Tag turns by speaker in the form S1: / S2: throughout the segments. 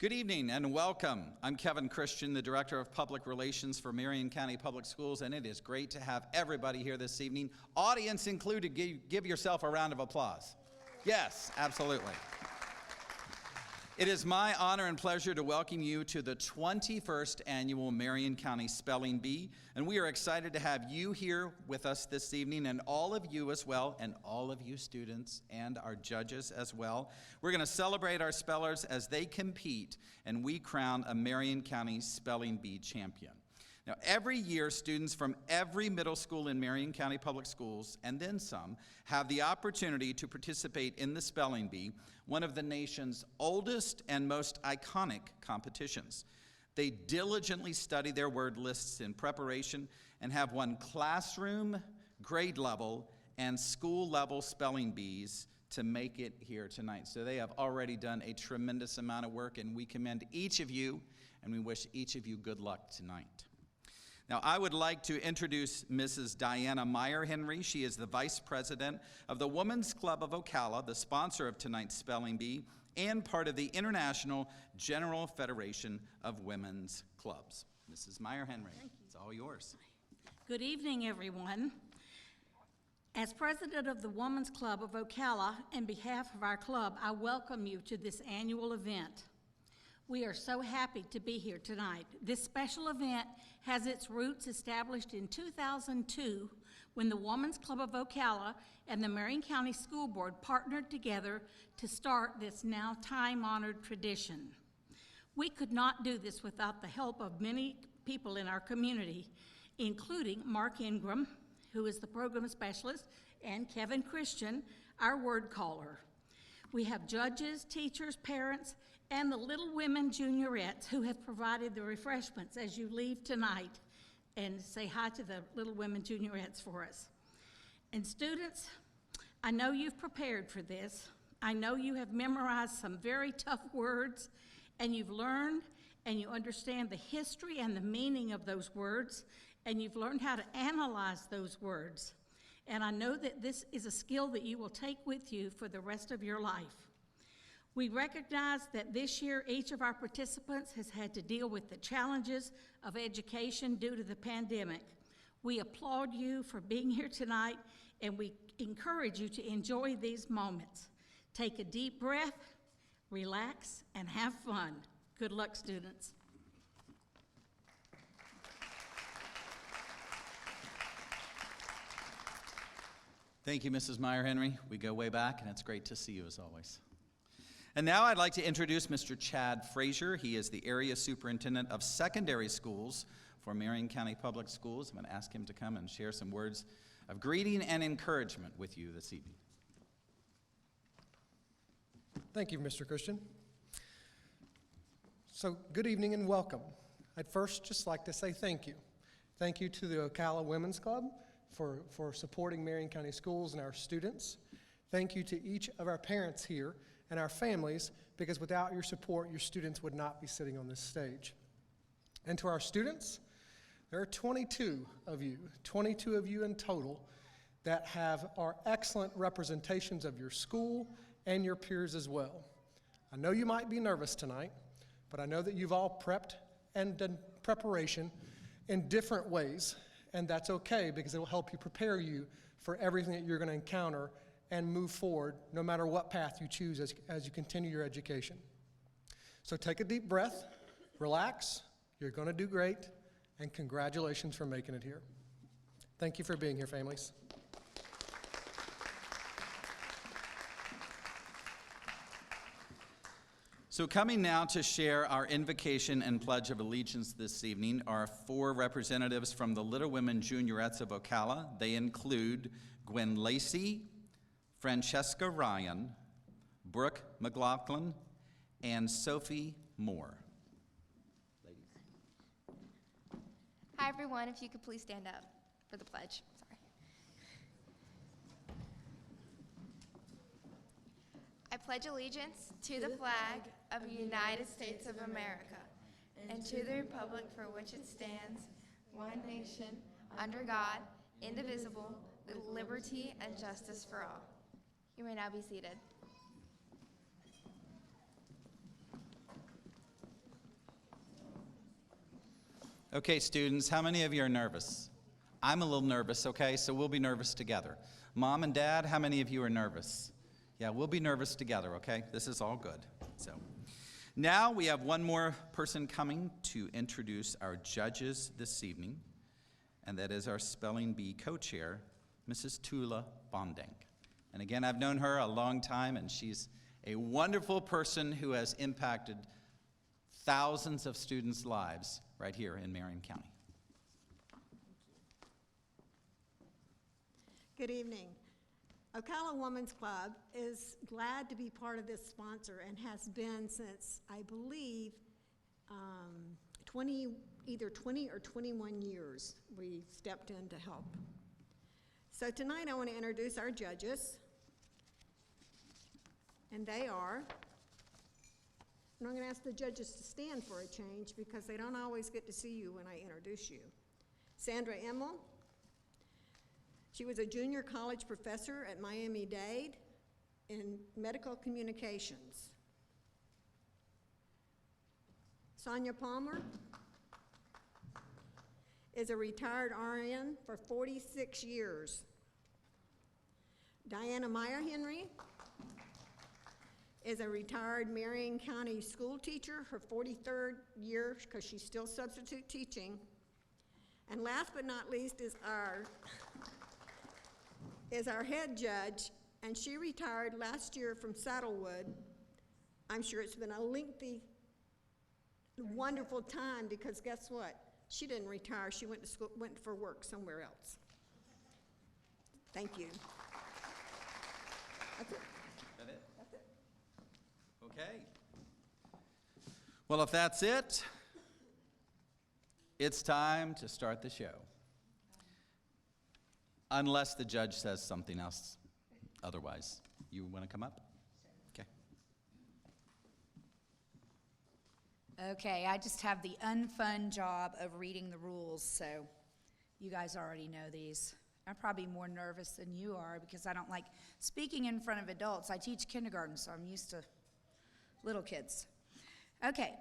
S1: Good evening and welcome. I'm Kevin Christian, the Director of Public Relations for Marion County Public Schools, and it is great to have everybody here this evening, audience included. Give yourself a round of applause. Yes, absolutely. It is my honor and pleasure to welcome you to the 21st Annual Marion County Spelling Bee, and we are excited to have you here with us this evening, and all of you as well, and all of you students and our judges as well. We're going to celebrate our spellers as they compete, and we crown a Marion County Spelling Bee champion. Now, every year, students from every middle school in Marion County Public Schools, and then some, have the opportunity to participate in the Spelling Bee, one of the nation's oldest and most iconic competitions. They diligently study their word lists in preparation and have won classroom, grade level, and school level spelling bees to make it here tonight. So they have already done a tremendous amount of work, and we commend each of you, and we wish each of you good luck tonight. Now, I would like to introduce Mrs. Diana Meyer-Henry. She is the Vice President of the Women's Club of Ocala, the sponsor of tonight's Spelling Bee, and part of the International General Federation of Women's Clubs. Mrs. Meyer-Henry, it's all yours.
S2: Good evening, everyone. As President of the Women's Club of Ocala, on behalf of our club, I welcome you to this annual event. We are so happy to be here tonight. This special event has its roots established in 2002 when the Women's Club of Ocala and the Marion County School Board partnered together to start this now time-honored tradition. We could not do this without the help of many people in our community, including Mark Ingram, who is the program specialist, and Kevin Christian, our word caller. We have judges, teachers, parents, and the Little Women Juniorettes who have provided the refreshments as you leave tonight, and say hi to the Little Women Juniorettes for us. And students, I know you've prepared for this. I know you have memorized some very tough words, and you've learned and you understand the history and the meaning of those words, and you've learned how to analyze those words. And I know that this is a skill that you will take with you for the rest of your life. We recognize that this year each of our participants has had to deal with the challenges of education due to the pandemic. We applaud you for being here tonight, and we encourage you to enjoy these moments. Take a deep breath, relax, and have fun. Good luck, students.
S1: Thank you, Mrs. Meyer-Henry. We go way back, and it's great to see you as always. And now I'd like to introduce Mr. Chad Frazier. He is the Area Superintendent of Secondary Schools for Marion County Public Schools. I'm going to ask him to come and share some words of greeting and encouragement with you this evening.
S3: Thank you, Mr. Christian. So good evening and welcome. I'd first just like to say thank you. Thank you to the Ocala Women's Club for supporting Marion County Schools and our students. Thank you to each of our parents here and our families, because without your support, your students would not be sitting on this stage. And to our students, there are 22 of you in total that are excellent representations of your school and your peers as well. I know you might be nervous tonight, but I know that you've all prepped and done preparation in different ways, and that's okay because it will help you prepare you for everything that you're going to encounter and move forward no matter what path you choose as you continue your education. So take a deep breath, relax, you're going to do great, and congratulations for making it here. Thank you for being here, families.
S1: So coming now to share our invocation and pledge of allegiance this evening are 4 representatives from the Little Women Juniorettes of Ocala. They include Gwen Lacey, Francesca Ryan, Brooke McLaughlin, and Sophie Moore. Ladies.
S4: Hi, everyone. If you could please stand up for the pledge. Sorry. I pledge allegiance to the flag of the United States of America and to the republic for which it stands, one nation, under God, indivisible, with liberty and justice for all. You may now be seated.
S1: Okay, students, how many of you are nervous? I'm a little nervous, okay, so we'll be nervous together. Mom and Dad, how many of you are nervous? Yeah, we'll be nervous together, okay? This is all good. So now we have one more person coming to introduce our judges this evening, and that is our Spelling Bee co-chair, Mrs. Tula Bonding. And again, I've known her a long time, and she's a wonderful person who has impacted thousands of students' lives right here in Marion County.
S5: Good evening. Ocala Women's Club is glad to be part of this sponsor and has been since, I believe, either 20 or 21 years we stepped in to help. So tonight I want to introduce our judges, and they are, and I'm going to ask the judges to stand for a change because they don't always get to see you when I introduce you. Sandra Emmel. She was a junior college professor at Miami-Dade in medical communications. Sonia Palmer is a retired RN for 46 years. Diana Meyer Henry is a retired Marion County school teacher, her 43rd year because she's still substitute teaching. And last but not least is our head judge, and she retired last year from Saddlewood. I'm sure it's been a lengthy, wonderful time because guess what? She didn't retire. She went to school, went for work somewhere else. Thank you. That's it.
S1: That it?
S5: That's it.
S1: Okay. Well, if that's it, it's time to start the show. Unless the judge says something else otherwise. You want to come up? Okay.
S6: Okay, I just have the unfun job of reading the rules, so you guys already know these. I'm probably more nervous than you are because I don't like speaking in front of adults. I teach kindergarten, so I'm used to little kids. Okay.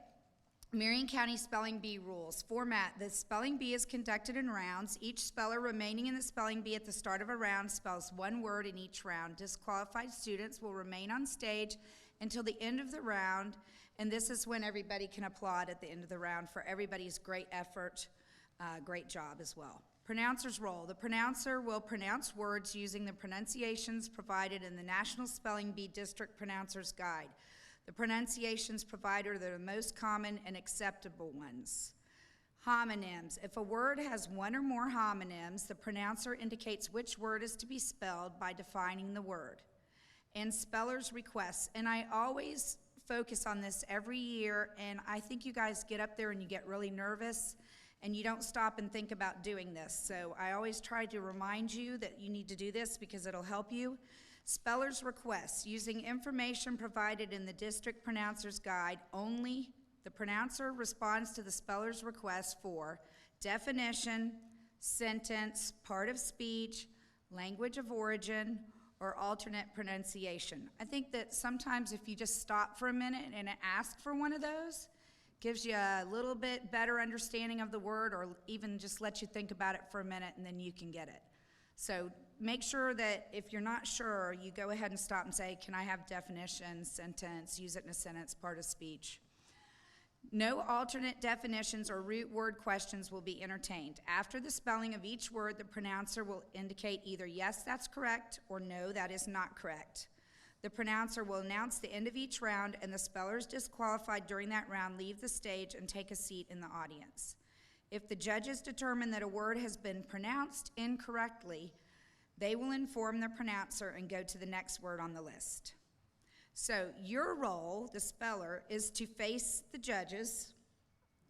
S6: Marion County Spelling Bee rules. Format: the spelling bee is conducted in rounds. Each speller remaining in the spelling bee at the start of a round spells one word in each round. Disqualified students will remain on stage until the end of the round, and this is when everybody can applaud at the end of the round for everybody's great effort, great job as well. Pronouncer's role. The pronouncer will pronounce words using the pronunciations provided in the National Spelling Bee District Pronouncer's Guide. The pronunciations provided are the most common and acceptable ones. Homonyms. If a word has one or more homonyms, the pronouncer indicates which word is to be spelled by defining the word. And speller's requests. And I always focus on this every year, and I think you guys get up there and you get really nervous, and you don't stop and think about doing this. So I always try to remind you that you need to do this because it'll help you. Speller's requests. Using information provided in the District Pronouncer's Guide, only the pronouncer responds to the speller's request for definition, sentence, part of speech, language of origin, or alternate pronunciation. I think that sometimes if you just stop for a minute and ask for one of those, gives you a little bit better understanding of the word, or even just let you think about it for a minute and then you can get it. So make sure that if you're not sure, you go ahead and stop and say, can I have definition, sentence, use it in a sentence, part of speech. No alternate definitions or root word questions will be entertained. After the spelling of each word, the pronouncer will indicate either yes, that's correct, or no, that is not correct. The pronouncer will announce the end of each round, and the spellers disqualified during that round leave the stage and take a seat in the audience. If the judges determine that a word has been pronounced incorrectly, they will inform the pronouncer and go to the next word on the list. So your role, the speller, is to face the judges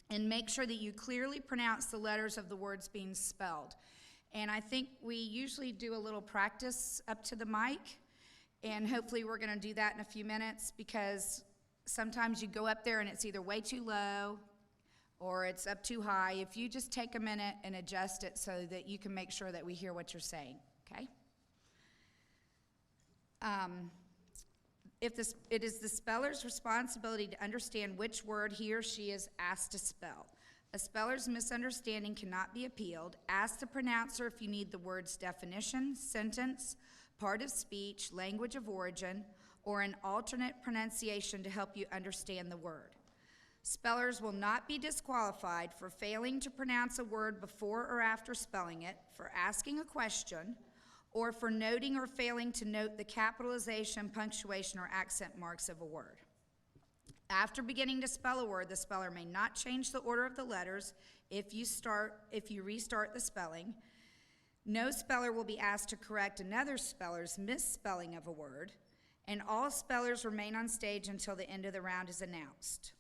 S6: and make sure that you clearly pronounce the letters of the words being spelled. And I think we usually do a little practice up to the mic, and hopefully we're going to do that in a few minutes because sometimes you go up there and it's either way too low or it's up too high. If you just take a minute and adjust it so that you can make sure that we hear what you're saying, okay? It is the speller's responsibility to understand which word he or she is asked to spell. A speller's misunderstanding cannot be appealed. Ask the pronouncer if you need the word's definition, sentence, part of speech, language of origin, or an alternate pronunciation to help you understand the word. Spellers will not be disqualified for failing to pronounce a word before or after spelling it, for asking a question, or for noting or failing to note the capitalization, punctuation, or accent marks of a word. After beginning to spell a word, the speller may not change the order of the letters if you restart the spelling. No speller will be asked to correct another speller's misspelling of a word, and all spellers remain on stage until the end of the round is announced.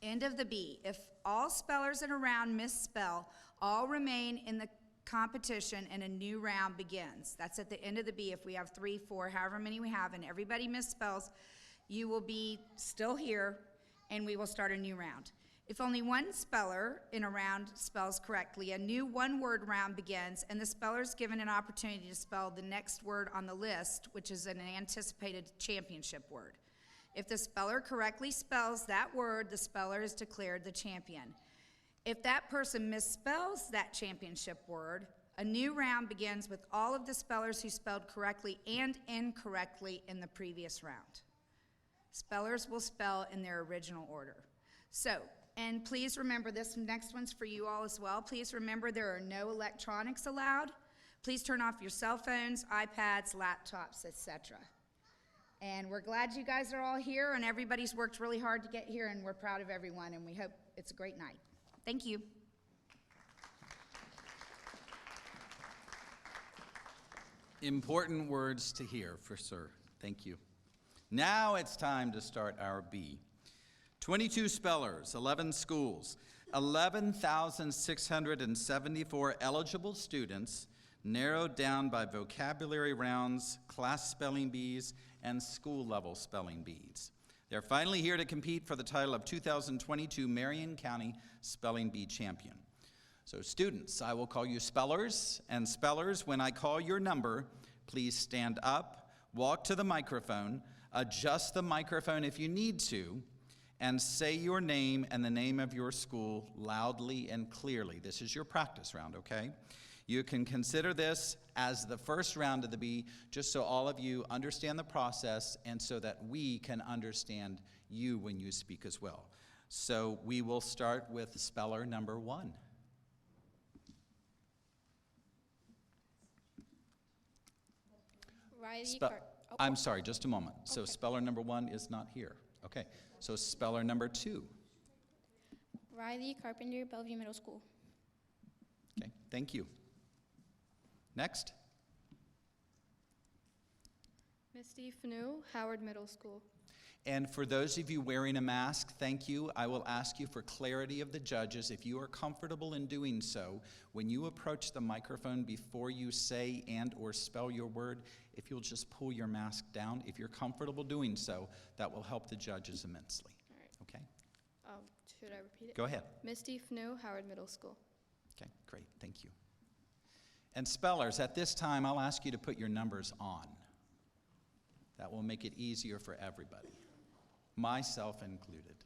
S6: End of the B. If all spellers in a round misspell, all remain in the competition and a new round begins. That's at the end of the B. If we have 3, 4, however many we have, and everybody misspells, you will be still here, and we will start a new round. If only one speller in a round spells correctly, a new one-word round begins, and the speller is given an opportunity to spell the next word on the list, which is an anticipated championship word. If the speller correctly spells that word, the speller is declared the champion. If that person misspells that championship word, a new round begins with all of the spellers who spelled correctly and incorrectly in the previous round. Spellers will spell in their original order. So, and please remember, this next one's for you all as well. Please remember there are no electronics allowed. Please turn off your cell phones, iPads, laptops, etc. And we're glad you guys are all here, and everybody's worked really hard to get here, and we're proud of everyone, and we hope it's a great night. Thank you.
S1: Important words to hear, for sure. Thank you. Now it's time to start our B. 22 spellers, 11 schools, 11,674 eligible students, narrowed down by vocabulary rounds, class spelling bees, and school-level spelling bees. They're finally here to compete for the title of 2022 Marion County Spelling Bee Champion. So students, I will call you spellers, and spellers, when I call your number, please stand up, walk to the microphone, adjust the microphone if you need to, and say your name and the name of your school loudly and clearly. This is your practice round, okay? You can consider this as the first round of the B, just so all of you understand the process and so that we can understand you when you speak as well. So we will start with speller number 1. I'm sorry, just a moment. So speller number 1 is not here. Okay, so speller number 2.
S7: Riley Carpenter, Bellevue Middle School.
S1: Okay, thank you. Next.
S7: Misty Fanu, Howard Middle School.
S1: And for those of you wearing a mask, thank you. I will ask you for clarity of the judges. If you are comfortable in doing so, when you approach the microphone before you say and or spell your word, if you'll just pull your mask down, if you're comfortable doing so, that will help the judges immensely.
S7: All right.
S1: Okay?
S7: Should I repeat it?
S1: Go ahead.
S7: Misty Fanu, Howard Middle School.
S1: Okay, great, thank you. And spellers, at this time, I'll ask you to put your numbers on. That will make it easier for everybody, myself included.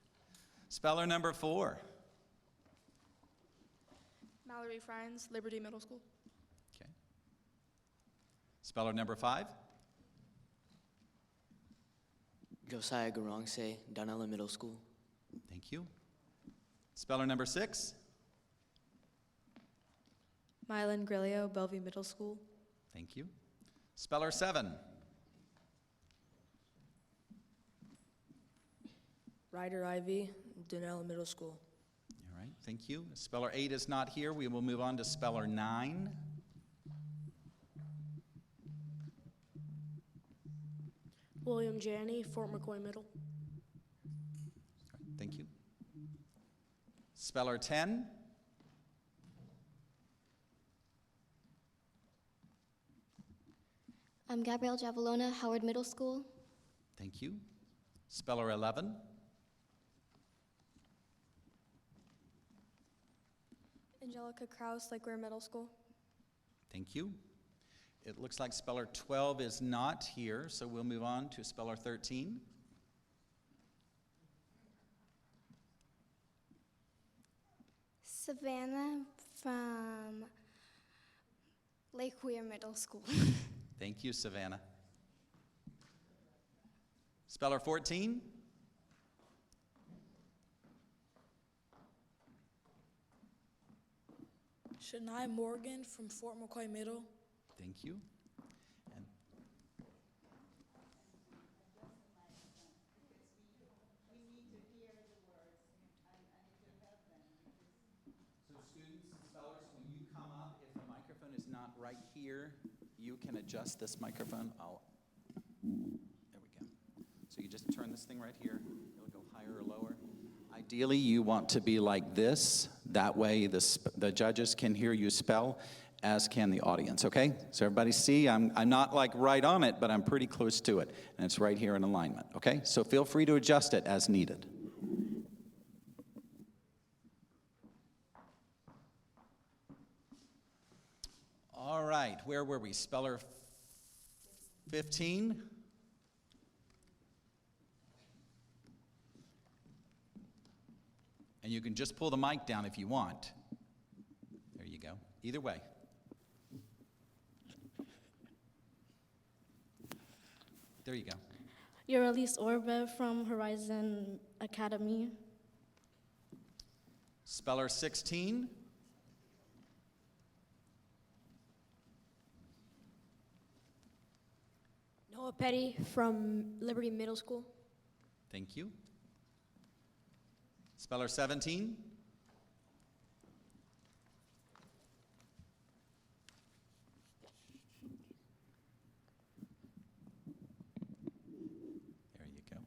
S1: Speller number 4.
S7: Mallory Friends, Liberty Middle School.
S1: Okay. Speller number 5.
S8: Josiah Garongse, Donella Middle School.
S1: Thank you. Speller number 6.
S9: Mylan Grillo, Bellevue Middle School.
S1: Thank you. Speller 7.
S9: Ryder Ivy, Donella Middle School.
S1: All right, thank you. Speller 8 is not here. We will move on to speller 9.
S9: William Janney, Fort McCoy Middle.
S1: All right, thank you. Speller 10.
S10: I'm Gabrielle Javalona, Howard Middle School.
S1: Thank you. Speller 11.
S9: Angelica Kraus, Lake Ware Middle School.
S1: Thank you. It looks like speller 12 is not here, so we'll move on to speller 13.
S10: Savannah from Lake Weir Middle School.
S1: Thank you, Savannah. Speller 14.
S9: Shania Morgan from Fort McCoy Middle.
S1: Thank you. And so students and spellers, when you come up, if the microphone is not right here, you can adjust this microphone. There we go. So you just turn this thing right here. It'll go higher or lower. Ideally, you want to be like this. That way the judges can hear you spell, as can the audience, okay? So everybody see, I'm not like right on it, but I'm pretty close to it. And it's right here in alignment, okay? So feel free to adjust it as needed. All right, where were we? Speller 15? And you can just pull the mic down if you want. There you go. Either way. There you go.
S9: You're Elise Orbe from Horizon Academy.
S1: Speller 16.
S9: Noah Petty from Liberty Middle School.
S1: Thank you. Speller 17. There you go.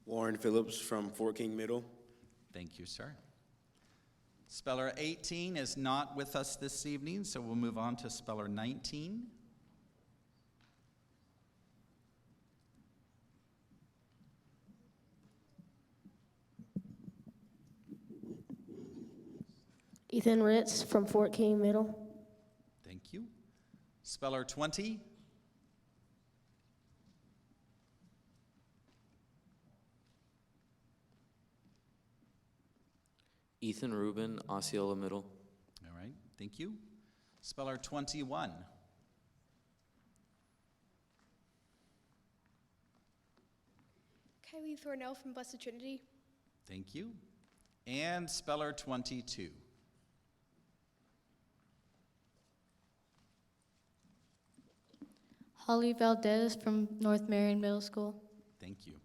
S11: Warren Phillips from Fort King Middle.
S1: Thank you, sir. Speller 18 is not with us this evening, so we'll move on to Speller 19.
S9: Ethan Ritz from Fort King Middle.
S1: Thank you. Speller 20.
S8: Ethan Rubin, Osceola Middle.
S1: All right, thank you. Speller 21.
S9: Kylie Thornell from Blessed Trinity.
S1: Thank you. And Speller 22.
S9: Holly Valdez from North Marion Middle School.
S1: Thank you.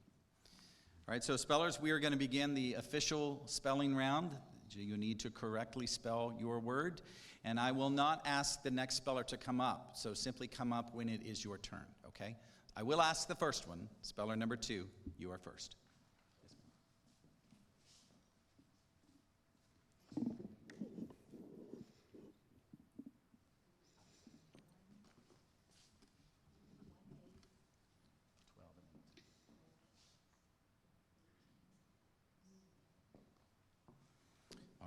S1: All right, so spellers, we are going to begin the official spelling round. You need to correctly spell your word, and I will not ask the next speller to come up, so simply come up when it is your turn, okay? I will ask the first one, speller number 2, you are first.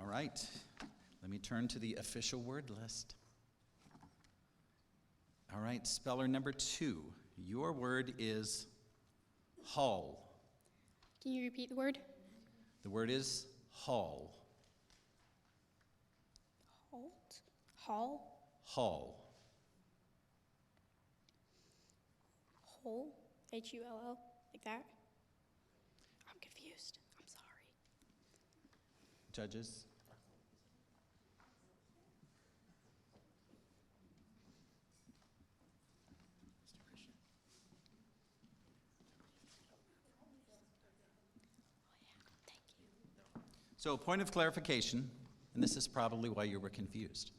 S1: All right, let me turn to the official word list. All right, speller number 2, your word is hall.
S7: Can you repeat the word?
S1: The word is hall.
S7: Halt? Hall?
S1: Hall.
S7: Hole? Hull? Like that? I'm confused. I'm sorry.
S1: Judges? So, a point of clarification, and this is probably why you were confused.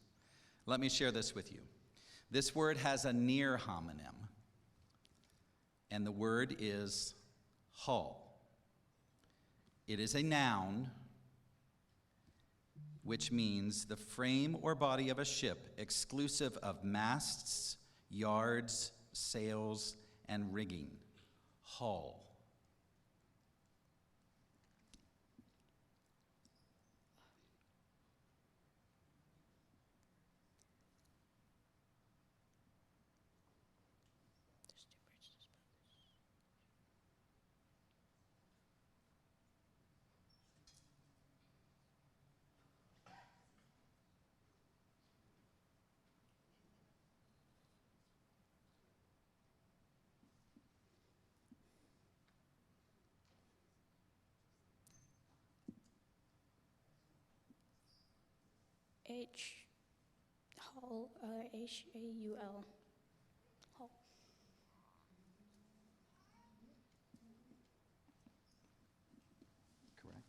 S1: Let me share this with you. This word has a near homonym, and the word is hull. It is a noun, which means the frame or body of a ship exclusive of masts, yards, sails, and rigging. Hull.
S7: Hall, H-A-U-L. Hall.
S1: Correct?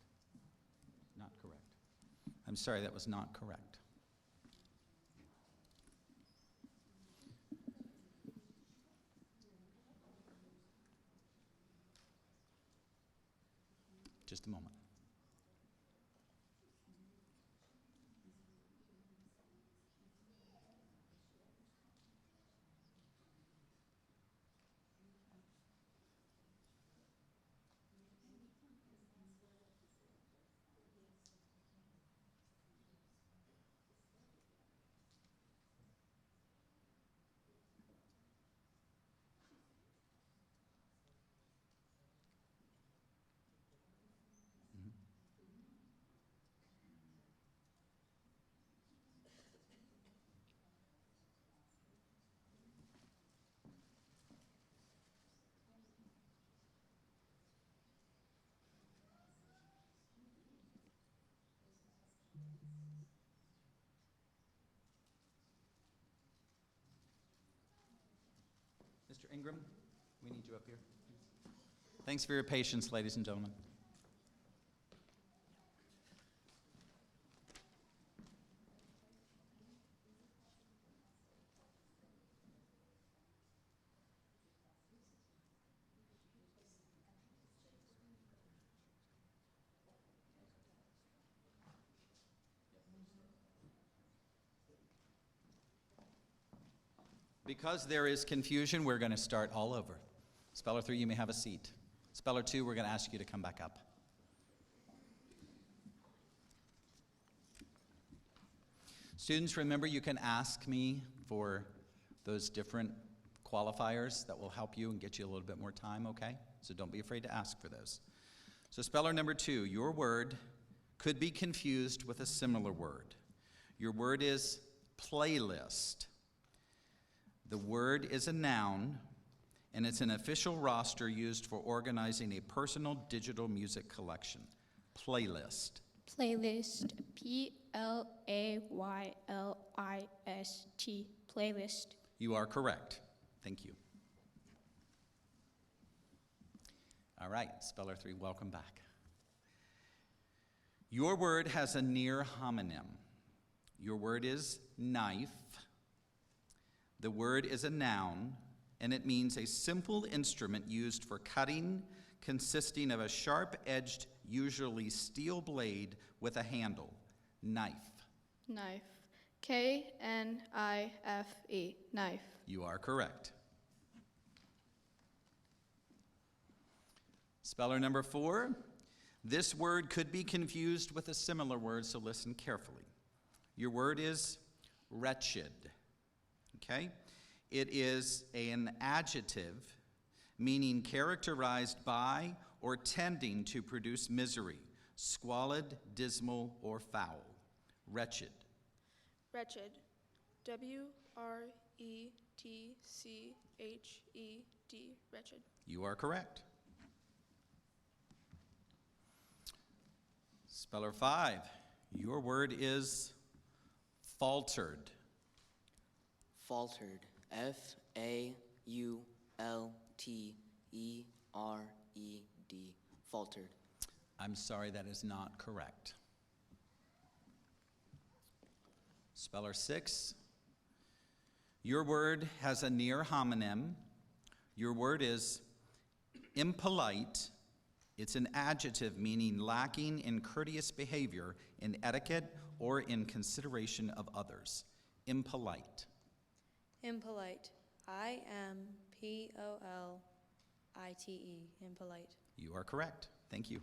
S1: Not correct. I'm sorry, that was not correct. Just a moment. Mr. Ingram, we need you up here. Thanks for your patience, ladies and gentlemen. Because there is confusion, we're going to start all over. Speller 3, you may have a seat. Speller 2, we're going to ask you to come back up. Students, remember you can ask me for those different qualifiers that will help you and get you a little bit more time, okay? So don't be afraid to ask for those. So speller number 2, your word could be confused with a similar word. Your word is playlist. The word is a noun, and it's an official roster used for organizing a personal digital music collection. Playlist.
S7: Playlist. P-L-A-Y-L-I-S-T. Playlist.
S1: You are correct. Thank you. All right, speller 3, welcome back. Your word has a near homonym. Your word is knife. The word is a noun, and it means a simple instrument used for cutting, consisting of a sharp-edged, usually steel blade with a handle. Knife.
S7: Knife. K-N-I-F-E. Knife.
S1: You are correct. Speller number 4. This word could be confused with a similar word, so listen carefully. Your word is wretched. Okay? It is an adjective meaning characterized by or tending to produce misery, squalid, dismal, or foul. Wretched.
S12: Wretched. W-R-E-T-C-H-E-D. Wretched.
S1: You are correct. Speller 5. Your word is faltered.
S8: Faltered. F-A-U-L-T-E-R-E-D. Faltered.
S1: I'm sorry, that is not correct. Speller 6. Your word has a near homonym. Your word is impolite. It's an adjective meaning lacking in courteous behavior, in etiquette, or in consideration of others. Impolite.
S12: Impolite. I-M-P-O-L-I-T-E. Impolite.
S1: You are correct. Thank you.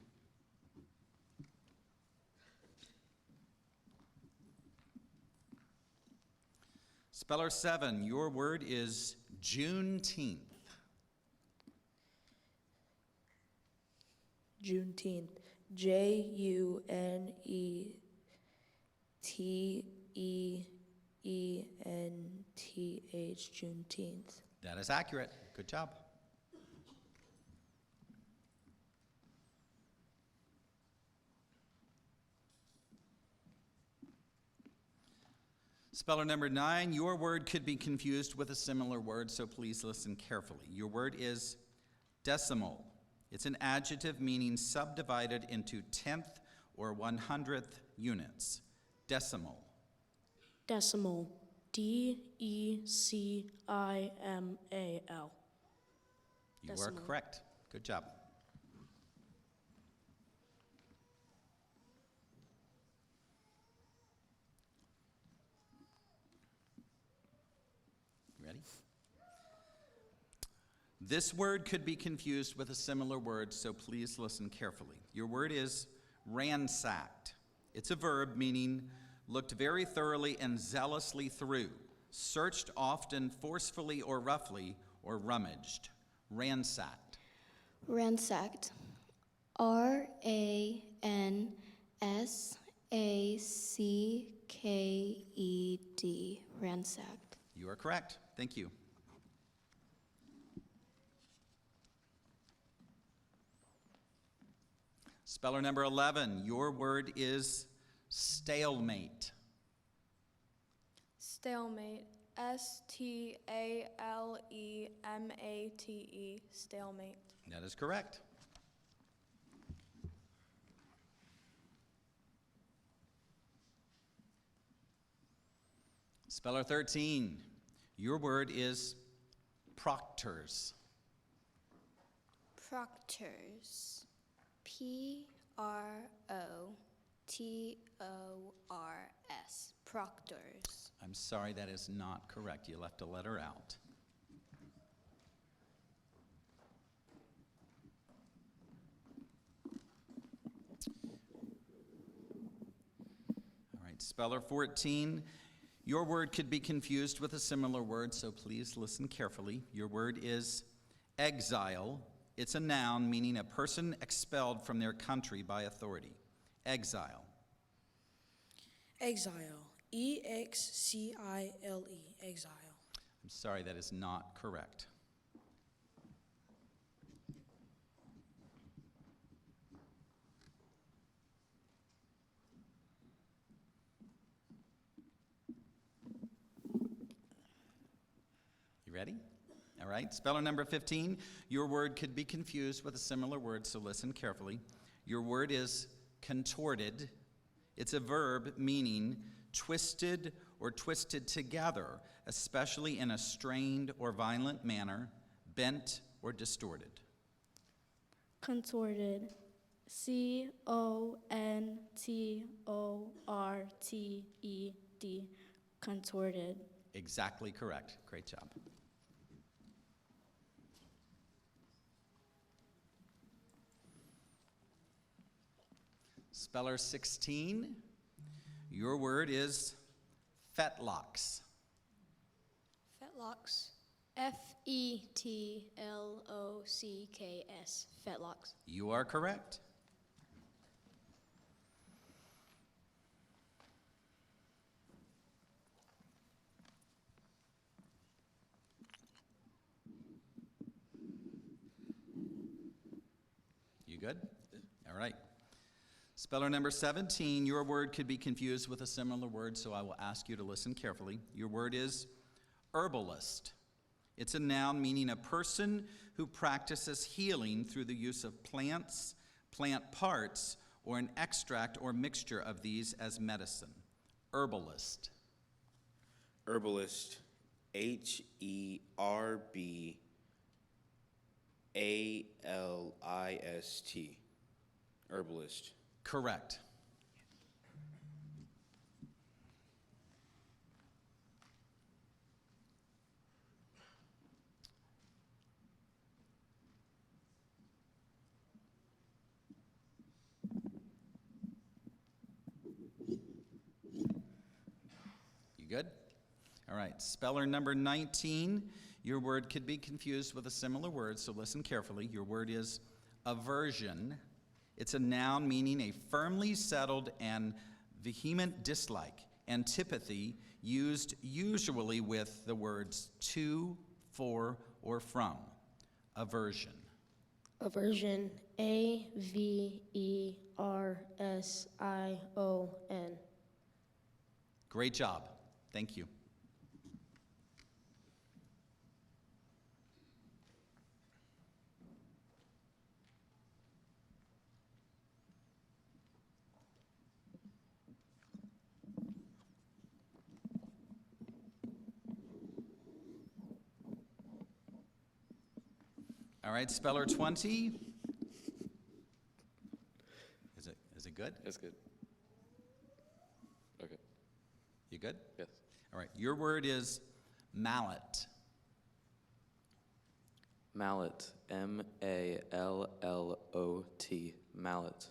S1: Speller 7, your word is Juneteenth.
S12: Juneteenth. J-U-N-E-T-E-N-T-H. Juneteenth.
S1: That is accurate. Good job. Speller number 9, your word could be confused with a similar word, so please listen carefully. Your word is decimal. It's an adjective meaning subdivided into 10th or 100th units. Decimal.
S12: Decimal. D-E-C-I-M-A-L.
S1: You are
S12: Decimal.
S1: correct. Good job. You ready? This word could be confused with a similar word, so please listen carefully. Your word is ransacked. It's a verb meaning looked very thoroughly and zealously through, searched often forcefully or roughly, or rummaged. Ransacked.
S10: Ransacked. R-A-N-S-A-C-K-E-D. Ransacked.
S1: You are correct. Thank you. Speller number 11, your word is stalemate.
S12: Stalemate. S-T-A-L-E-M-A-T-E. Stalemate.
S1: That is correct. Speller 13, your word is proctors.
S10: Proctors. P-R-O-T-O-R-S. Proctors.
S1: I'm sorry, that is not correct. You left a letter out. All right, Speller 14, your word could be confused with a similar word, so please listen carefully. Your word is exile. It's a noun meaning a person expelled from their country by authority. Exile.
S12: Exile. E-X-C-I-L-E. Exile.
S1: I'm sorry, that is not correct. You ready? All right, speller number 15, your word could be confused with a similar word, so listen carefully. Your word is contorted. It's a verb meaning twisted or twisted together, especially in a strained or violent manner, bent or distorted.
S9: Contorted. C-O-N-T-O-R-T-E-D. Contorted.
S1: Exactly correct. Great job. Speller 16, your word is fetlocks.
S10: Fetlocks. F-E-T-L-O-C-K-S. Fetlocks.
S1: You are correct. You good? All right. Speller number 17, your word could be confused with a similar word, so I will ask you to listen carefully. Your word is herbalist. It's a noun meaning a person who practices healing through the use of plants, plant parts, or an extract or mixture of these as medicine. Herbalist.
S11: Herbalist. H-E-R-B-A-L-I-S-T. Herbalist.
S1: Correct. You good? All right, speller number 19, your word could be confused with a similar word, so listen carefully. Your word is aversion. It's a noun meaning a firmly settled and vehement dislike, antipathy, used usually with the words to, for, or from. Aversion.
S12: Aversion. A-V-E-R-S-I-O-N.
S1: Great job. Thank you. All right, speller 20. Is it good?
S13: That's good. Okay.
S1: You good?
S13: Yes.
S1: All right, your word is mallet.
S13: Mallet. M-A-L-L-O-T. Mallet.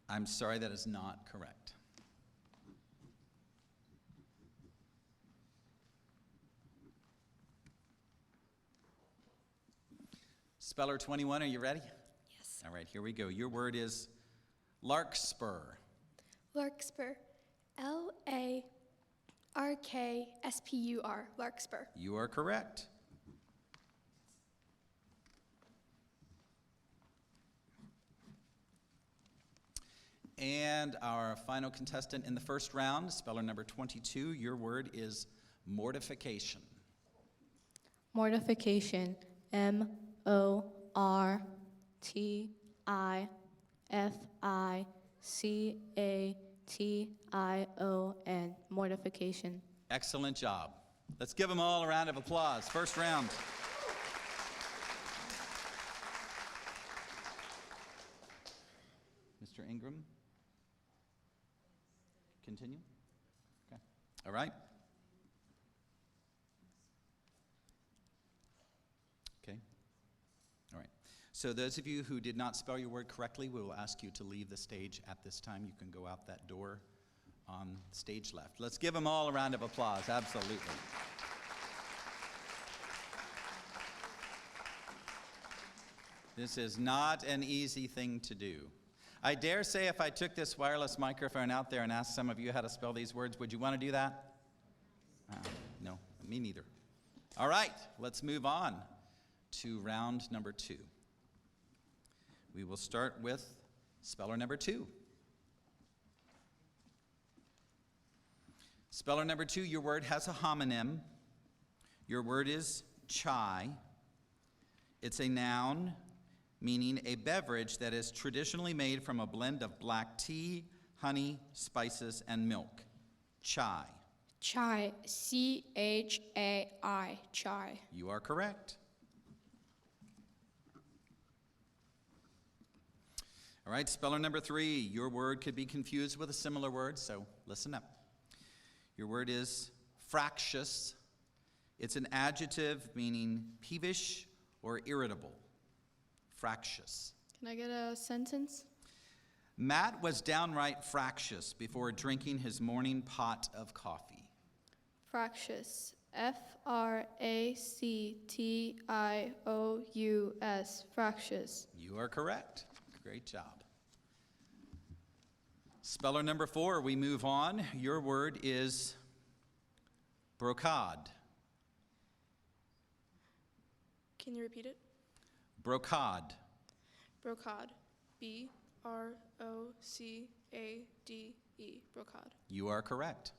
S1: I'm sorry, that is not correct. Speller 21, are you ready?
S10: Yes.
S1: All right, here we go. Your word is larkspur.
S7: Larkspur. L-A-R-K-S-P-U-R. Larkspur.
S1: You are correct. And our final contestant in the first round, speller number 22, your word is mortification.
S9: Mortification. M-O-R-T-I-F-I-C-A-T-I-O-N. Mortification.
S1: Excellent job. Let's give them all a round of applause. First round. Mr. Ingram? Continue? Okay. All right. Okay. All right. So those of you who did not spell your word correctly, we will ask you to leave the stage at this time. You can go out that door on stage left. Let's give them all a round of applause. Absolutely. This is not an easy thing to do. I dare say if I took this wireless microphone out there and asked some of you how to spell these words, would you want to do that? No, me neither. All right, let's move on to round number 2. We will start with speller number 2. Speller number 2, your word has a homonym. Your word is chai. It's a noun meaning a beverage that is traditionally made from a blend of black tea, honey, spices, and milk. Chai.
S7: Chai. C-H-A-I. Chai.
S1: You are correct. All right, speller number 3. Your word could be confused with a similar word, so listen up. Your word is fractious. It's an adjective meaning peevish or irritable. Fractious.
S7: Can I get a sentence?
S1: Matt was downright fractious before drinking his morning pot of coffee.
S7: Fractious. F-R-A-C-T-I-O-U-S. Fractious.
S1: You are correct. Great job. Speller number 4, we move on. Your word is brocade.
S12: Can you repeat it?
S1: Brocade.
S12: Brocade. B-R-O-C-A-D-E. Brocade.
S1: You are correct.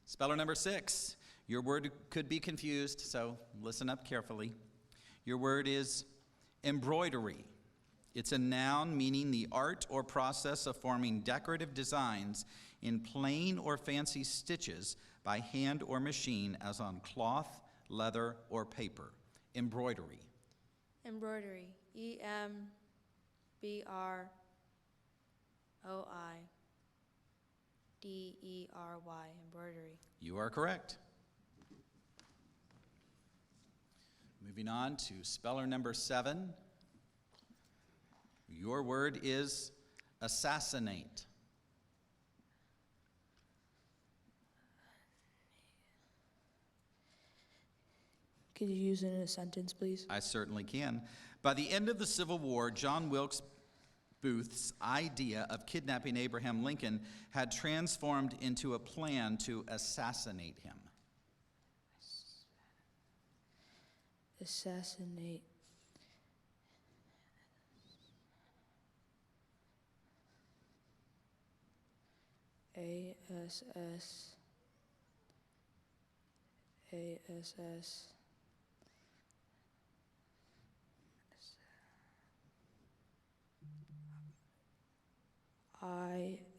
S1: Speller number 6. Your word could be confused, so listen up carefully. Your word is embroidery. It's a noun meaning the art or process of forming decorative designs in plain or fancy stitches by hand or machine, as on cloth, leather, or paper. Embroidery.
S12: Embroidery. E-M-B-R-O-I-D-E-R-Y. Embroidery.
S1: You are correct. Moving on to speller number 7. Your word is assassinate.
S12: Could you use it in a sentence, please?
S1: I certainly can. By the end of the Civil War, John Wilkes Booth's idea of kidnapping Abraham Lincoln had transformed into a plan to assassinate him.
S12: Assassinate. ASS. ASS.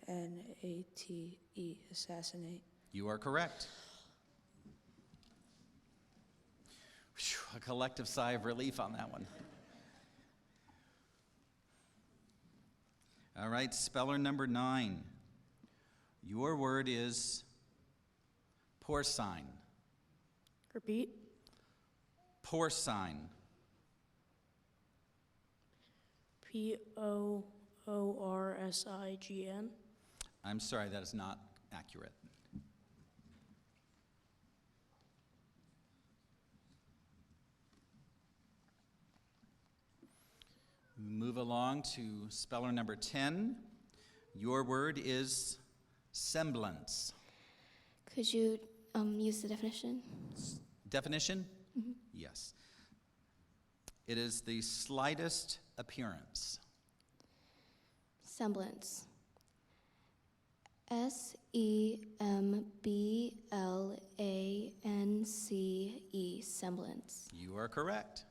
S12: INATE, assassinate.
S1: You are correct. Phew, a collective sigh of relief on that one. All right, speller number 9. Your word is porcine.
S12: Repeat.
S1: Porcine.
S12: POORSIGN.
S1: I'm sorry, that is not accurate. Move along to speller number 10. Your word is semblance.
S10: Could you use the definition?
S1: Definition? Yes. It is the slightest appearance.
S10: Semblance. SEMBLANCE, semblance.
S1: You are correct.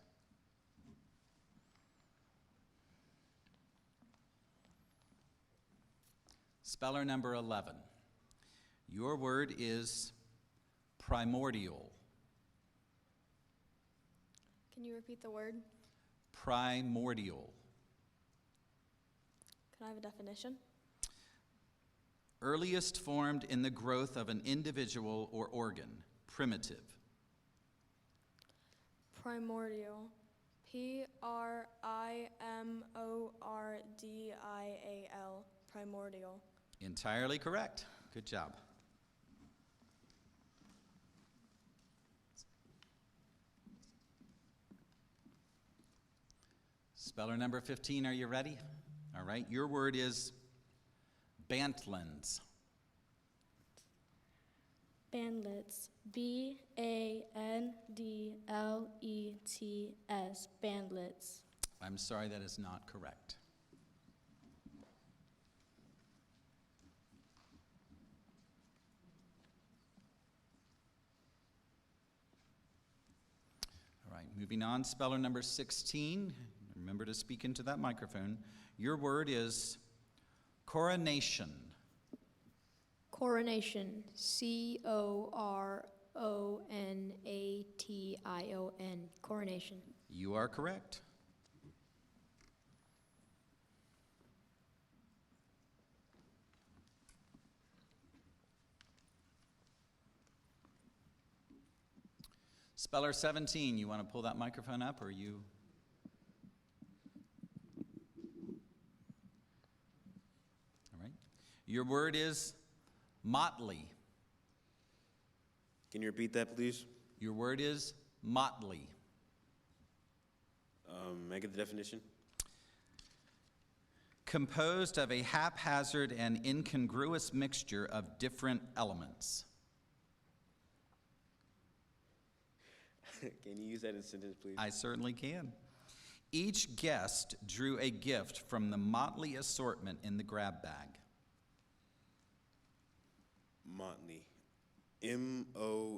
S1: Speller number 11. Your word is primordial.
S7: Can you repeat the word?
S1: Primordial.
S7: Can I have a definition?
S1: Earliest formed in the growth of an individual or organ. Primitive.
S7: Primordial. PRIMORDIAL. Primordial.
S1: Entirely correct. Good job. Speller number 15, are you ready? All right, your word is bantlets.
S9: Bandlets. BANDLETS. Bandlets.
S1: I'm sorry, that is not correct. All right, moving on, speller number 16. Remember to speak into that microphone. Your word is coronation.
S12: Coronation. CORONATION. Coronation.
S1: You are correct. Speller 17, you want to pull that microphone up, or you? All right. Your word is motley.
S11: Can you repeat that, please?
S1: Your word is motley.
S11: May I get the definition?
S1: Composed of a haphazard and incongruous mixture of different elements.
S11: Can you use that in a sentence, please?
S1: I certainly can. Each guest drew a gift from the motley assortment in the grab bag.
S11: Motley. MONTLY.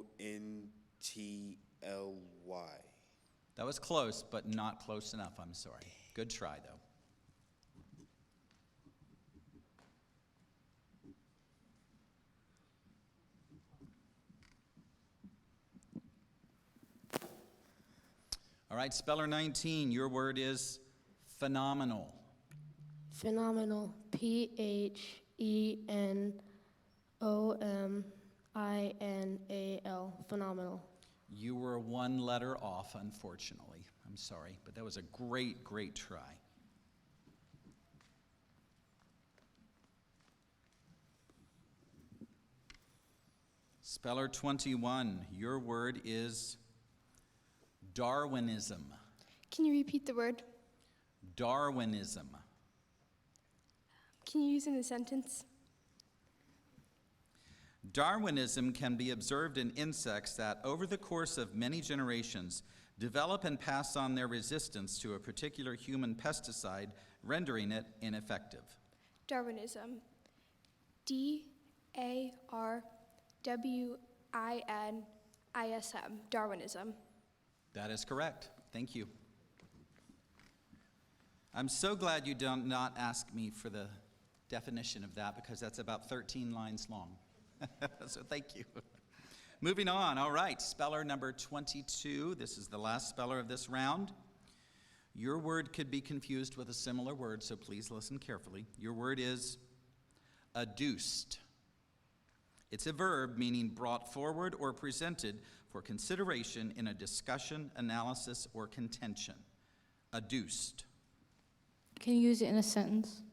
S1: That was close, but not close enough, I'm sorry. Good try, though. All right, speller 19, your word is phenomenal.
S12: Phenomenal. PHENOMINAL. Phenomenal.
S1: You were one letter off, unfortunately. I'm sorry, but that was a great, great try. Speller 21, your word is Darwinism.
S7: Can you repeat the word?
S1: Darwinism.
S7: Can you use it in a sentence?
S1: Darwinism can be observed in insects that, over the course of many generations, develop and pass on their resistance to a particular human pesticide, rendering it ineffective.
S7: Darwinism. DARWINISM.
S12: Darwinism, Darwinism.
S1: That is correct. Thank you. I'm so glad you did not ask me for the definition of that because that's about 13 lines long. So thank you. Moving on. All right. Speller number 22. This is the last speller of this round. Your word could be confused with a similar word, so please listen carefully. Your word is adduced. It's a verb meaning brought forward or presented for consideration in a discussion, analysis, or contention. Adduced.
S9: Can you use it in a sentence?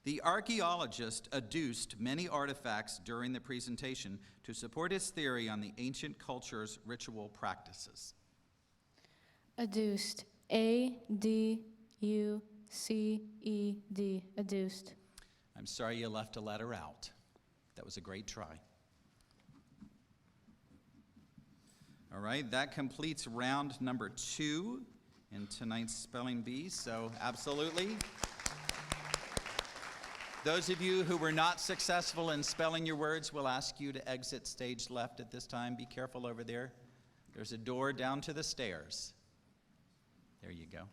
S1: The archaeologist adduced many artifacts during the presentation to support his theory on the ancient culture's ritual practices.
S9: Adduced. A-D-U-C-E-D. Adduced.
S1: I'm sorry you left a letter out. That was a great try. All right, that completes round number 2 in tonight's Spelling Bee, so absolutely. Those of you who were not successful in spelling your words, we'll ask you to exit stage left at this time. Be careful over there. There's a door down to the stairs. There you go.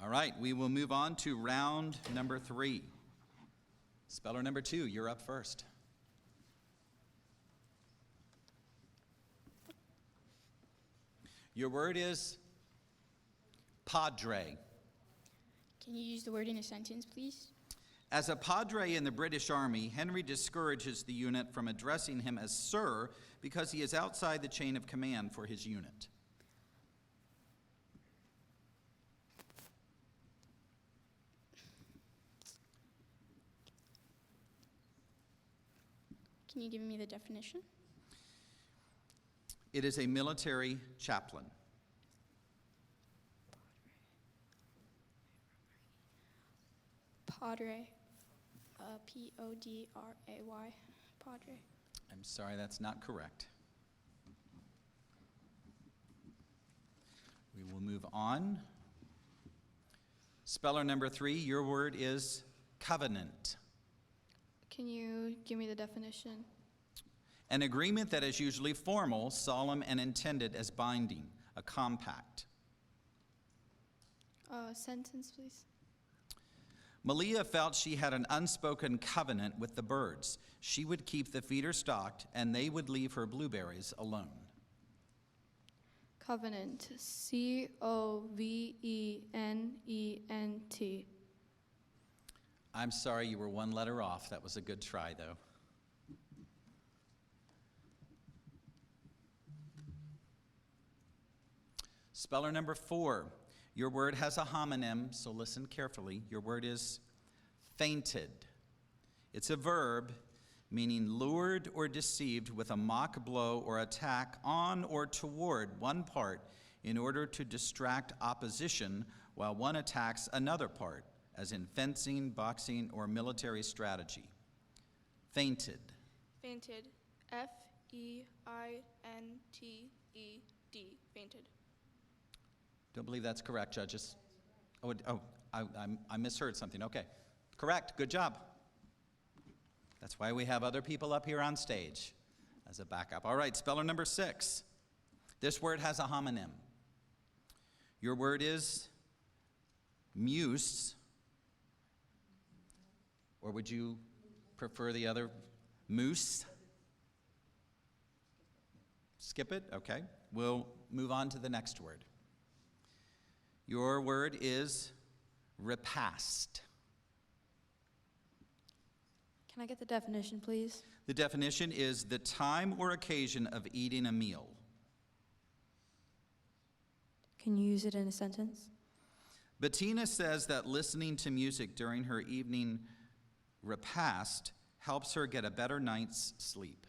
S1: All right, we will move on to round number 3. Speller number 2, you're up first. Your word is padre.
S7: Can you use the word in a sentence, please?
S1: As a padre in the British Army, Henry discourages the unit from addressing him as sir because he is outside the chain of command for his unit.
S7: Can you give me the definition?
S1: It is a military chaplain.
S7: Padre. P-O-D-R-A-Y. Padre.
S1: I'm sorry, that's not correct. We will move on. Speller number 3, your word is covenant.
S7: Can you give me the definition?
S1: An agreement that is usually formal, solemn, and intended as binding, a compact.
S7: Sentence, please.
S1: Malia felt she had an unspoken covenant with the birds. She would keep the feeder stocked, and they would leave her blueberries alone.
S7: Covenant. C-O-V-E-N-E-N-T.
S1: I'm sorry, you were one letter off. That was a good try, though. Speller number 4. Your word has a homonym, so listen carefully. Your word is fainted. It's a verb meaning lured or deceived with a mock blow or attack on or toward one part in order to distract opposition while one attacks another part, as in fencing, boxing, or military strategy. Fainted.
S7: Fainted. F-E-I-N-T-E-D. Fainted.
S1: Don't believe that's correct, judges. I misheard something. Okay. Correct. Good job. That's why we have other people up here on stage as a backup. All right, speller number 6. This word has a homonym. Your word is muse, or would you prefer the other, moose? Skip it? Okay. We'll move on to the next word. Your word is repast.
S12: Can I get the definition, please?
S1: The definition is the time or occasion of eating a meal.
S12: Can you use it in a sentence?
S1: Bettina says that listening to music during her evening repast helps her get a better night's sleep.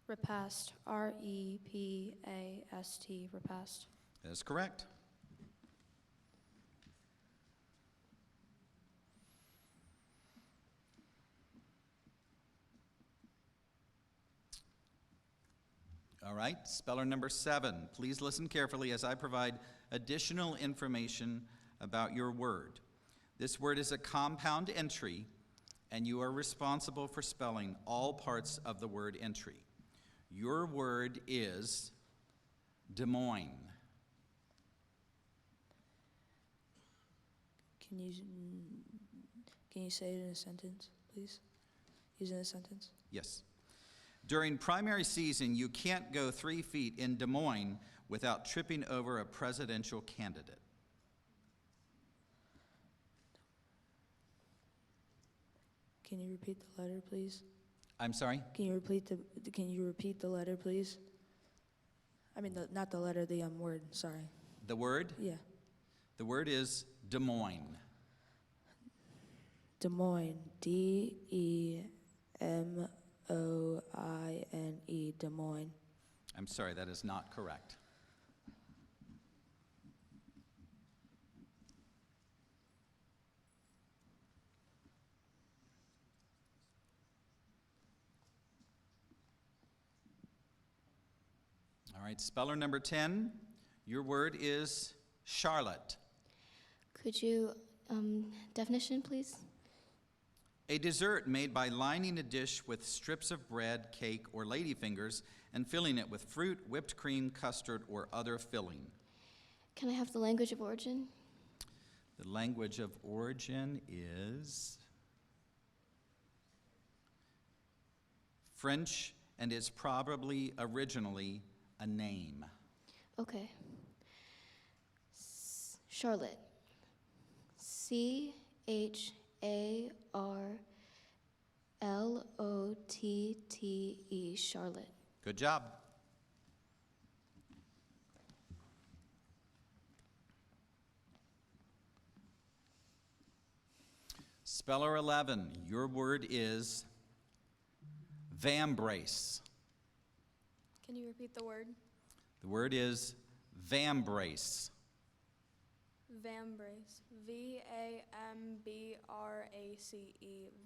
S12: Repast. R-E-P-A-S-T. Repast.
S1: That is correct. All right, speller number 7. Please listen carefully as I provide additional information about your word. This word is a compound entry, and you are responsible for spelling all parts of the word entry. Your word is Des Moines.
S12: Can you say it in a sentence, please? Use it in a sentence.
S1: Yes. During primary season, you can't go 3 feet in Des Moines without tripping over a presidential candidate.
S12: Can you repeat the letter, please?
S1: I'm sorry?
S12: Can you repeat the letter, please? I mean, not the letter, the word, sorry.
S1: The word?
S12: Yeah.
S1: The word is Des Moines.
S12: Des Moines. D-E-M-O-I-N-E, Des Moines.
S1: I'm sorry, that is not correct. All right, speller number 10, your word is Charlotte.
S10: Could you, definition, please?
S1: A dessert made by lining a dish with strips of bread, cake, or ladyfingers and filling it with fruit, whipped cream, custard, or other filling.
S10: Can I have the language of origin?
S1: The language of origin is French and is probably originally a name.
S10: Okay. Charlotte. C-H-A-R-L-O-T-T-E, Charlotte.
S1: Good job. Speller 11, your word is vambrace.
S12: Can you repeat the word?
S1: The word is vambrace.
S12: Vambrace. V-A-M-B-R-A-C-E,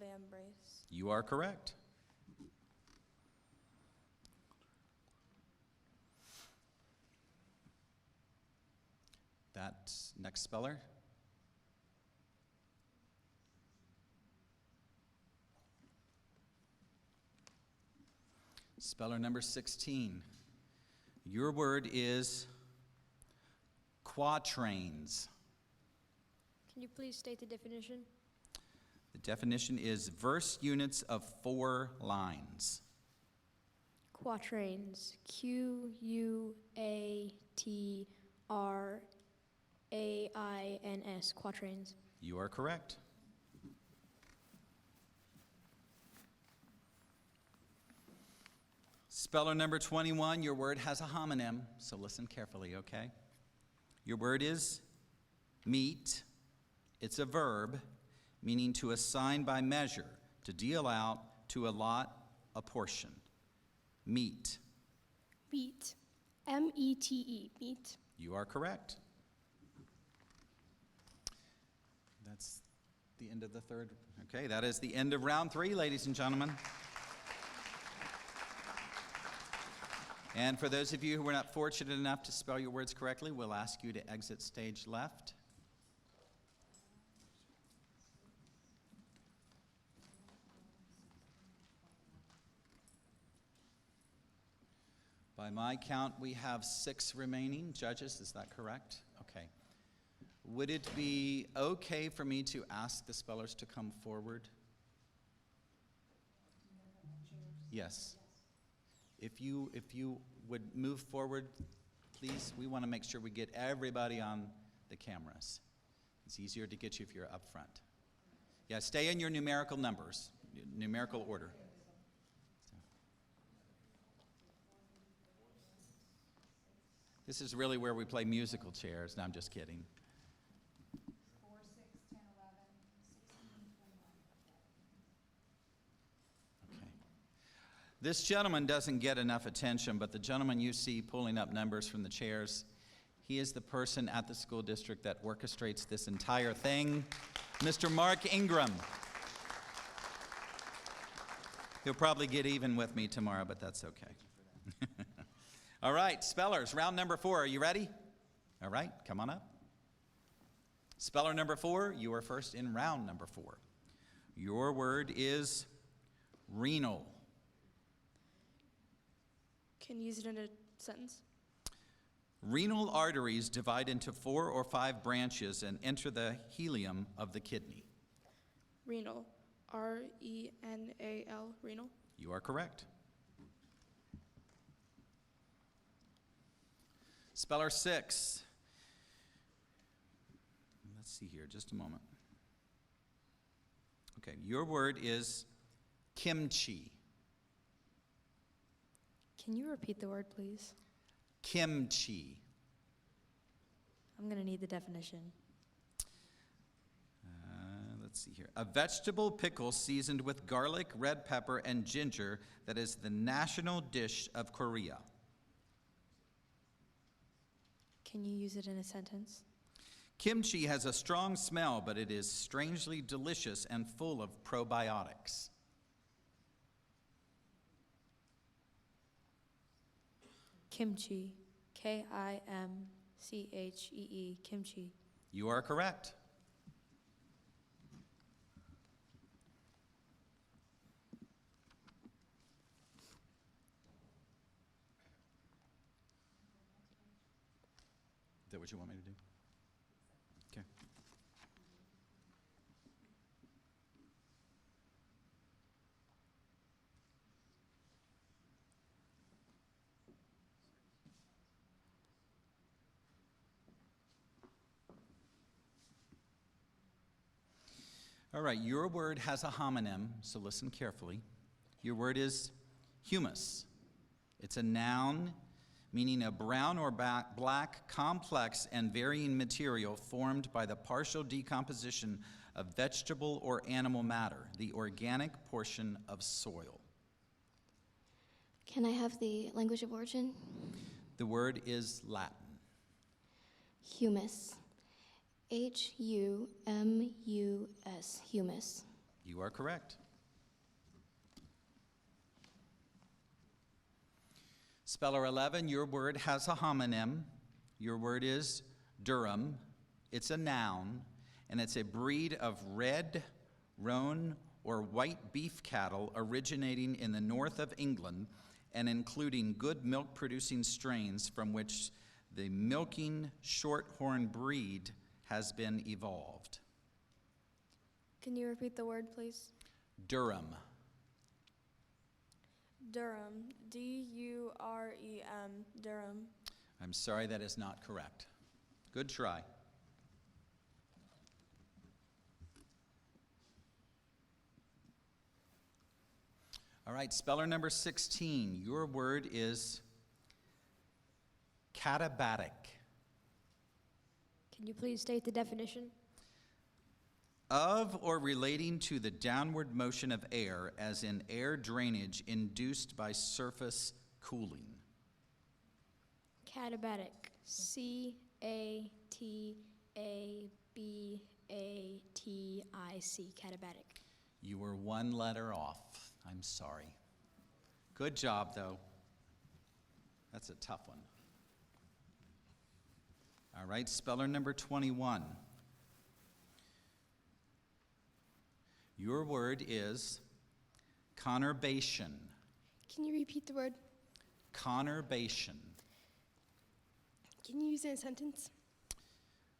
S12: vambrace.
S1: You are correct. That next speller. Speller number 16. Your word is quatrains.
S12: Can you please state the definition?
S1: The definition is verse units of 4 lines.
S12: Quatrains. Q-U-A-T-R-A-I-N-S, quatrains.
S1: You are correct. Speller number 21, your word has a homonym, so listen carefully, okay? Your word is meet. It's a verb, meaning to assign by measure, to deal out, to allot a portion. Meet.
S7: Meet. M-E-T-E, meet.
S1: You are correct. That's the end of the third. Okay, that is the end of round 3, ladies and gentlemen. And for those of you who were not fortunate enough to spell your words correctly, we'll ask you to exit stage left. By my count, we have 6 remaining judges. Is that correct? Okay. Would it be okay for me to ask the spellers to come forward? Yes. If you would move forward, please. We want to make sure we get everybody on the cameras. It's easier to get you if you're up front. Yeah, stay in your numerical numbers, numerical order. This is really where we play musical chairs. No, I'm just kidding.
S6: 4, 6, 10, 11, 16, 21.
S1: Okay. This gentleman doesn't get enough attention, but the gentleman you see pulling up numbers from the chairs, he is the person at the school district that orchestrates this entire thing, Mr. Mark Ingram. He'll probably get even with me tomorrow, but that's okay. All right, spellers, round number 4. Are you ready? All right, come on up. Speller number 4, you are first in round number 4. Your word is renal.
S9: Can you use it in a sentence?
S1: Renal arteries divide into 4 or 5 branches and enter the ileum of the kidney.
S9: Renal. R-E-N-A-L. Renal.
S1: You are correct. Speller 6. Let's see here, just a moment. Okay, your word is kimchi.
S12: Can you repeat the word, please?
S1: Kimchi.
S12: I'm going to need the definition.
S1: Let's see here. A vegetable pickle seasoned with garlic, red pepper, and ginger that is the national dish of Korea.
S12: Can you use it in a sentence?
S1: Kimchi has a strong smell, but it is strangely delicious and full of probiotics.
S12: Kimchi. K-I-M-C-H-E-E. Kimchi.
S1: You are correct. Is that what you want me to do? Okay. All right, your word has a homonym, so listen carefully. Your word is humus. It's a noun meaning a brown or black, complex, and varying material formed by the partial decomposition of vegetable or animal matter, the organic portion of soil.
S10: Can I have the language of origin?
S1: The word is Latin.
S10: Humus. H-U-M-U-S. Humus.
S1: You are correct. Speller 11, your word has a homonym. Your word is Durham. It's a noun, and it's a breed of red, roan, or white beef cattle originating in the north of England and including good milk-producing strains from which the milking shorthorn breed has been evolved.
S9: Can you repeat the word, please?
S1: Durham.
S9: Durham. D-U-R-E-M. Durham.
S1: I'm sorry, that is not correct. Good try. All right, speller number 16. Your word is katabatic.
S9: Can you please state the definition?
S1: Of or relating to the downward motion of air, as in air drainage induced by surface cooling.
S9: Katabatic. C-A-T-A-B-A-T-I-C. Katabatic.
S1: You were one letter off. I'm sorry. Good job, though. That's a tough one. All right, speller number 21. Your word is conurbation.
S9: Can you repeat the word?
S1: Conurbation.
S9: Can you use it in a sentence?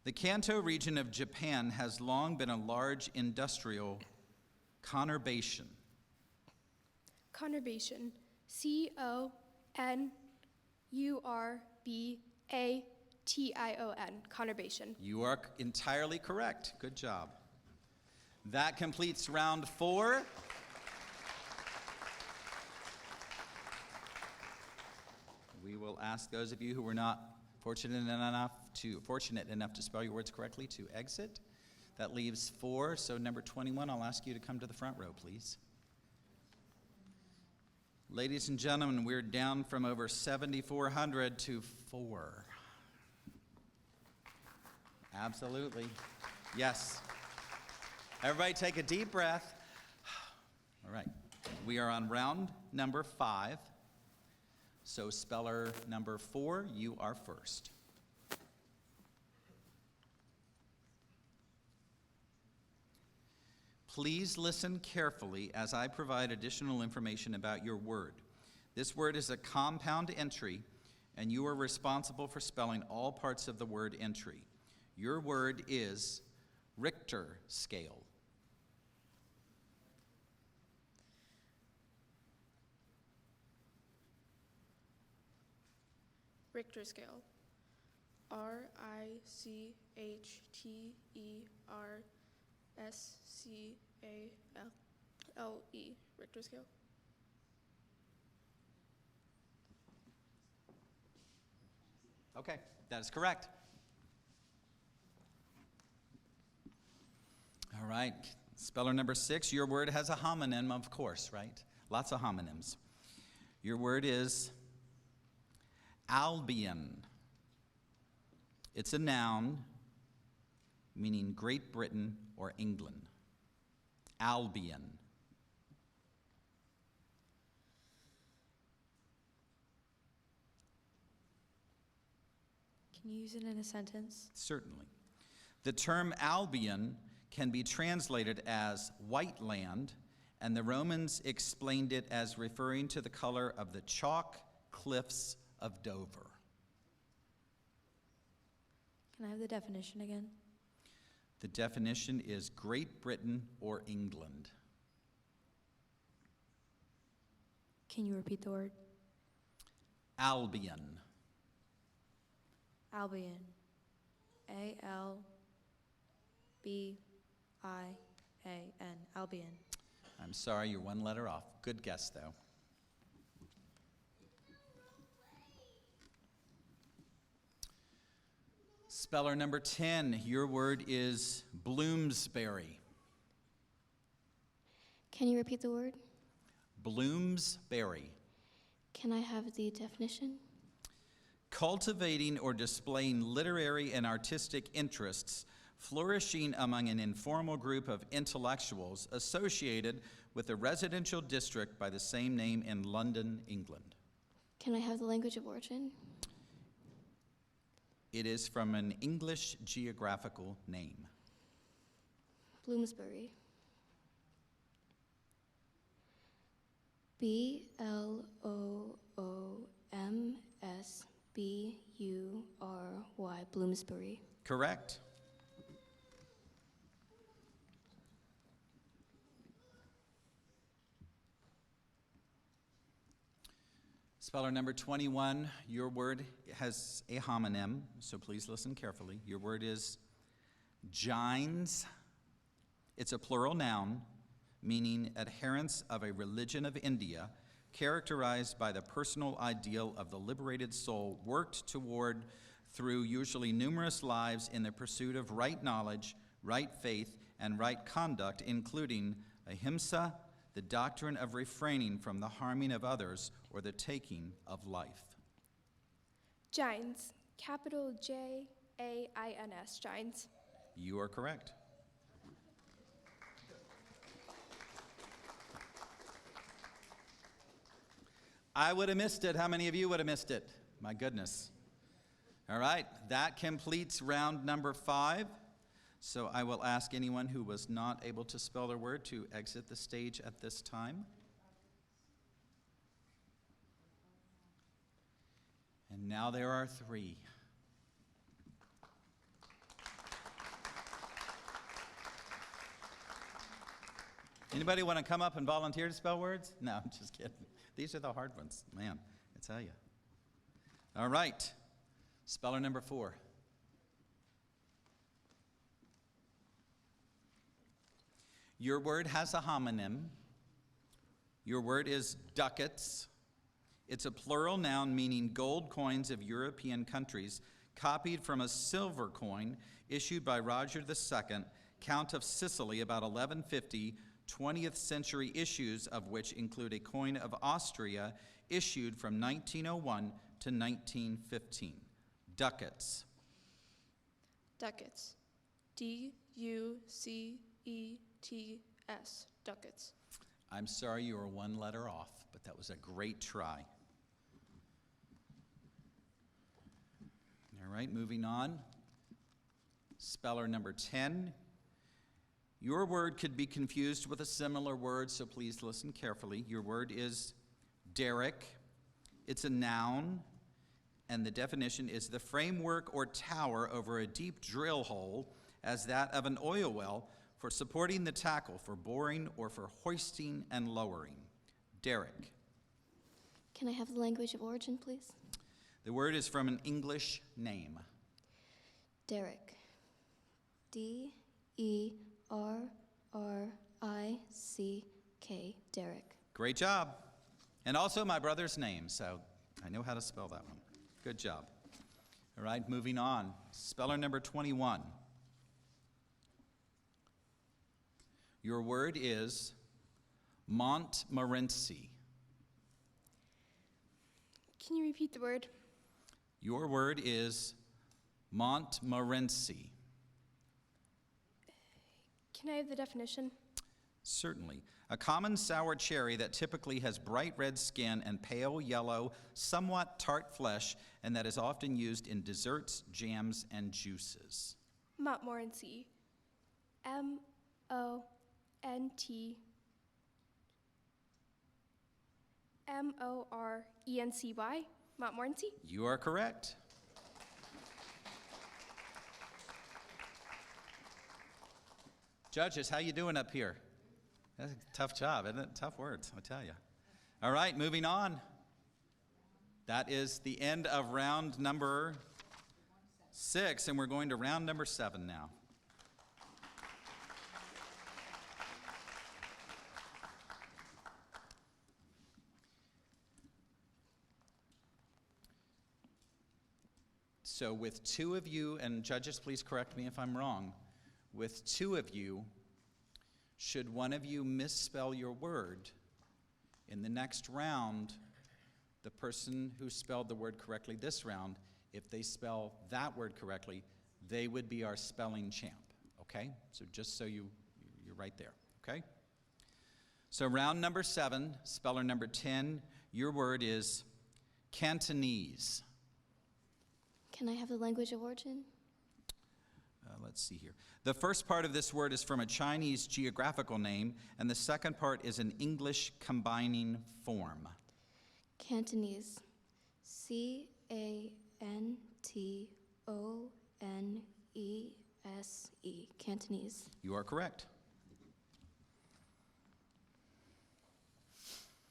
S1: The Kanto region of Japan has long been a large industrial conurbation.
S9: Conurbation. C-O-N-U-R-B-A-T-I-O-N. Conurbation.
S1: You are entirely correct. Good job. That completes round 4. We will ask those of you who were not fortunate enough to spell your words correctly to exit. That leaves 4. So number 21, I'll ask you to come to the front row, please. Ladies and gentlemen, we're down from over 7,400 to 4. Absolutely. Yes. Everybody take a deep breath. All right. We are on round number 5. So speller number 4, you are first. Please listen carefully as I provide additional information about your word. This word is a compound entry, and you are responsible for spelling all parts of the word entry. Your word is Richter scale.
S7: Richter scale. RICHTERSCALE. Richter scale.
S1: Okay, that is correct. All right, speller number 6, your word has a homonym, of course, right? Lots of homonyms. Your word is Albion. It's a noun meaning Great Britain or England. Albion.
S12: Can you use it in a sentence?
S1: Certainly. The term Albion can be translated as white land, and the Romans explained it as referring to the color of the chalk cliffs of Dover.
S12: Can I have the definition again?
S1: The definition is Great Britain or England.
S12: Can you repeat the word?
S1: Albion.
S12: Albion. A-L-B-I-A-N. Albion.
S1: I'm sorry, you're one letter off. Good guess, though. Speller number 10, your word is Bloomsbury.
S10: Can you repeat the word?
S1: Bloomsbury.
S10: Can I have the definition?
S1: Cultivating or displaying literary and artistic interests, flourishing among an informal group of intellectuals associated with a residential district by the same name in London, England.
S10: Can I have the language of origin?
S1: It is from an English geographical name.
S10: Bloomsbury. B-L-O-O-M-S-B-U-R-Y. Bloomsbury.
S1: Correct. Speller number 21, your word has a homonym, so please listen carefully. Your word is Gines. It's a plural noun, meaning adherents of a religion of India, characterized by the personal ideal of the liberated soul worked toward through usually numerous lives in the pursuit of right knowledge, right faith, and right conduct, including ahimsa, the doctrine of refraining from the harming of others or the taking of life.
S7: Gines. Capital J-A-I-N-S. Gines.
S1: You are correct. I would have missed it. How many of you would have missed it? My goodness. All right, that completes round number 5. So I will ask anyone who was not able to spell their word to exit the stage at this time. And now there are 3. Anybody want to come up and volunteer to spell words? No, I'm just kidding. These are the hard ones, man, I tell you. All right, speller number 4. Your word has a homonym. Your word is ducats. It's a plural noun meaning gold coins of European countries copied from a silver coin issued by Roger II, Count of Sicily, about 1150, 20th century issues of which include a coin of Austria issued from 1901 to 1915. Ducats.
S7: Ducats. D-U-C-E-T-S. Ducats.
S1: I'm sorry you were one letter off, but that was a great try. All right, moving on. Speller number 10. Your word could be confused with a similar word, so please listen carefully. Your word is derrick. It's a noun, and the definition is the framework or tower over a deep drill hole, as that of an oil well, for supporting the tackle, for boring, or for hoisting and lowering. Derrick.
S10: Can I have the language of origin, please?
S1: The word is from an English name.
S10: Derrick. D-E-R-R-I-C-K. Derrick.
S1: Great job. And also my brother's name, so I know how to spell that one. Good job. All right, moving on. Speller number 21. Your word is Montmorency.
S7: Can you repeat the word?
S1: Your word is Montmorency.
S7: Can I have the definition?
S1: Certainly. A common sour cherry that typically has bright red skin and pale yellow, somewhat tart flesh, and that is often used in desserts, jams, and juices.
S7: Montmorency. Montmorency. Montmorency?
S1: You are correct. Judges, how you doing up here? That's a tough job, isn't it? Tough words, I tell you. All right, moving on. That is the end of round number 6, and we're going to round number 7 now. So with 2 of you, and judges, please correct me if I'm wrong, with 2 of you, should one of you misspell your word, in the next round, the person who spelled the word correctly this round, if they spell that word correctly, they would be our spelling champ, okay? So just so you're right there, okay? So round number 7, speller number 10, your word is Cantonese.
S10: Can I have the language of origin?
S1: Let's see here. The first part of this word is from a Chinese geographical name, and the second part is an English combining form.
S10: Cantonese. C-A-N-T-O-N-E-S-E. Cantonese.
S1: You are correct.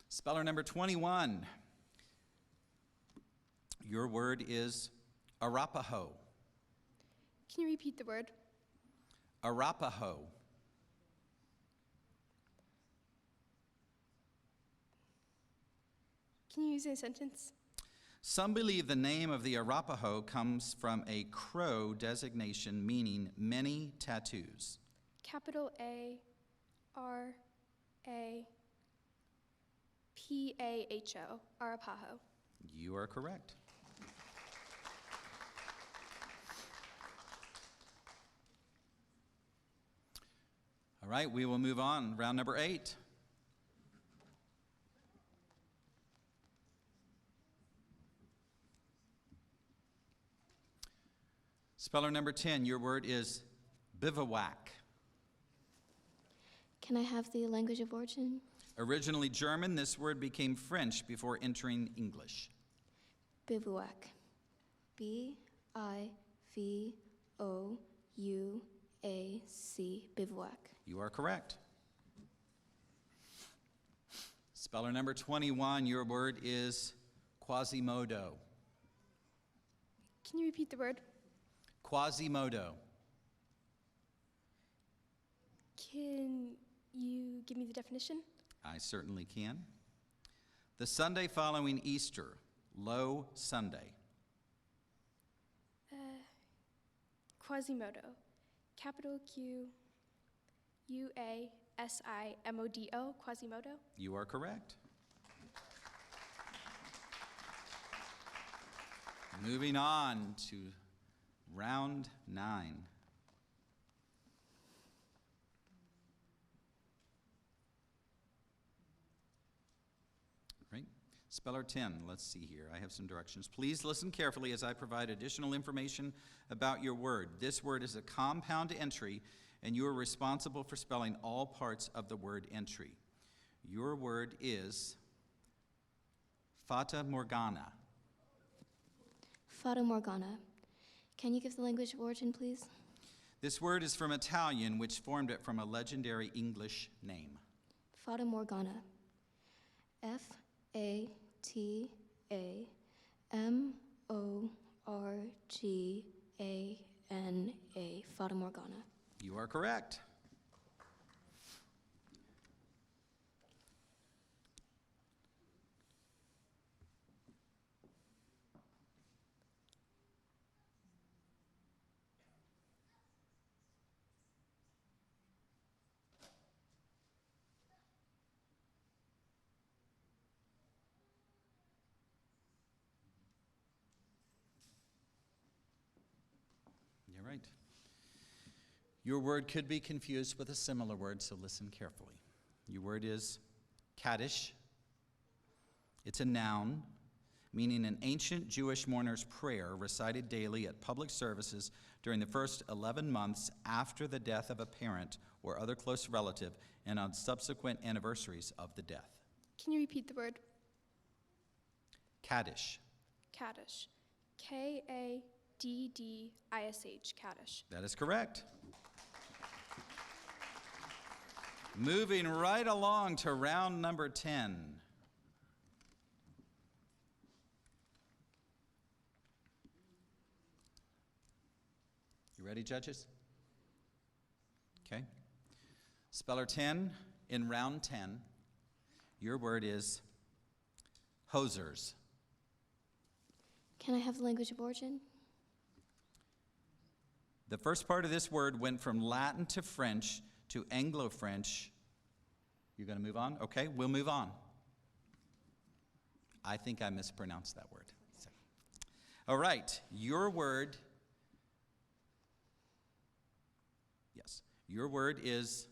S1: Speller number 21. Your word is Arapaho.
S7: Can you repeat the word?
S1: Arapaho.
S7: Can you use it in a sentence?
S1: Some believe the name of the Arapaho comes from a Crow designation meaning many tattoos.
S7: Capital A-R-A-P-A-H-O. Arapaho.
S1: You are correct. All right, we will move on. Round number 8. Speller number 10, your word is bivouac.
S10: Can I have the language of origin?
S1: Originally German, this word became French before entering English.
S10: Bivouac. B-I-V-O-U-A-C. Bivouac.
S1: You are correct. Speller number 21, your word is Quasimodo.
S7: Can you repeat the word?
S1: Quasimodo.
S7: Can you give me the definition?
S1: I certainly can. The Sunday following Easter, Low Sunday.
S7: Quasimodo. Capital Q-U-A-S-I-M-O-D-O. Quasimodo.
S1: You are correct. Moving on to round 9. Right. Speller 10, let's see here. I have some directions. Please listen carefully as I provide additional information about your word. This word is a compound entry, and you are responsible for spelling all parts of the word entry. Your word is Fata Morgana.
S10: Fata Morgana. Can you give the language of origin, please?
S1: This word is from Italian, which formed it from a legendary English name.
S10: Fata Morgana. F-A-T-A-M-O-R-G-A-N-A. Fata Morgana.
S1: You are correct. You're right. Your word could be confused with a similar word, so listen carefully. Your word is Kaddish. It's a noun, meaning an ancient Jewish mourner's prayer recited daily at public services during the first 11 months after the death of a parent or other close relative and on subsequent anniversaries of the death.
S7: Can you repeat the word?
S1: Kaddish.
S7: Kaddish. Kaddish. Kaddish.
S1: That is correct. Moving right along to round number 10. You ready, judges? Okay. Speller 10, in round 10, your word is hosers.
S10: Can I have the language of origin?
S1: The first part of this word went from Latin to French to Anglo-French. You're going to move on? Okay, we'll move on. I think I mispronounced that word. So. All right, your word, yes, your word is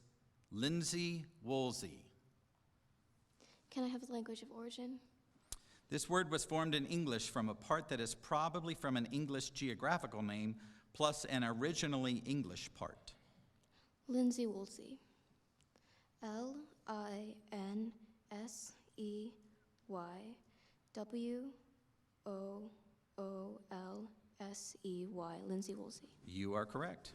S1: Lindsay Woolsey.
S10: Can I have the language of origin?
S1: This word was formed in English from a part that is probably from an English geographical name plus an originally English part.
S10: Lindsay Woolsey. L-I-N-S-E-Y-W-O-O-L-S-E-Y. Lindsay Woolsey.
S1: You are correct.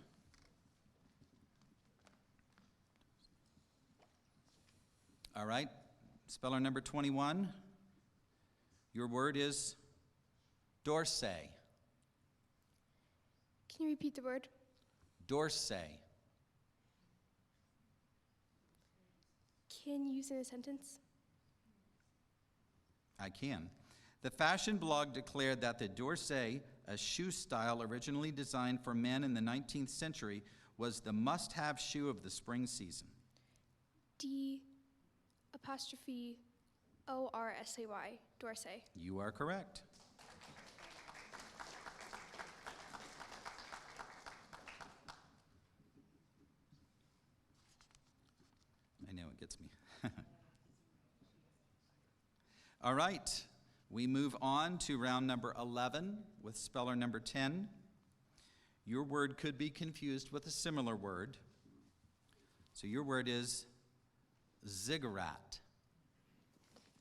S1: All right, speller number 21. Your word is Dorsey.
S7: Can you repeat the word?
S1: Dorsey.
S7: Can you use it in a sentence?
S1: I can. The fashion blog declared that the Dorsey, a shoe style originally designed for men in the 19th century, was the must-have shoe of the spring season.
S7: D''O''R''S-A''Y. Dorsey.
S1: You are correct. I know it gets me. All right, we move on to round number 11 with speller number 10. Your word could be confused with a similar word. So your word is ziggurat.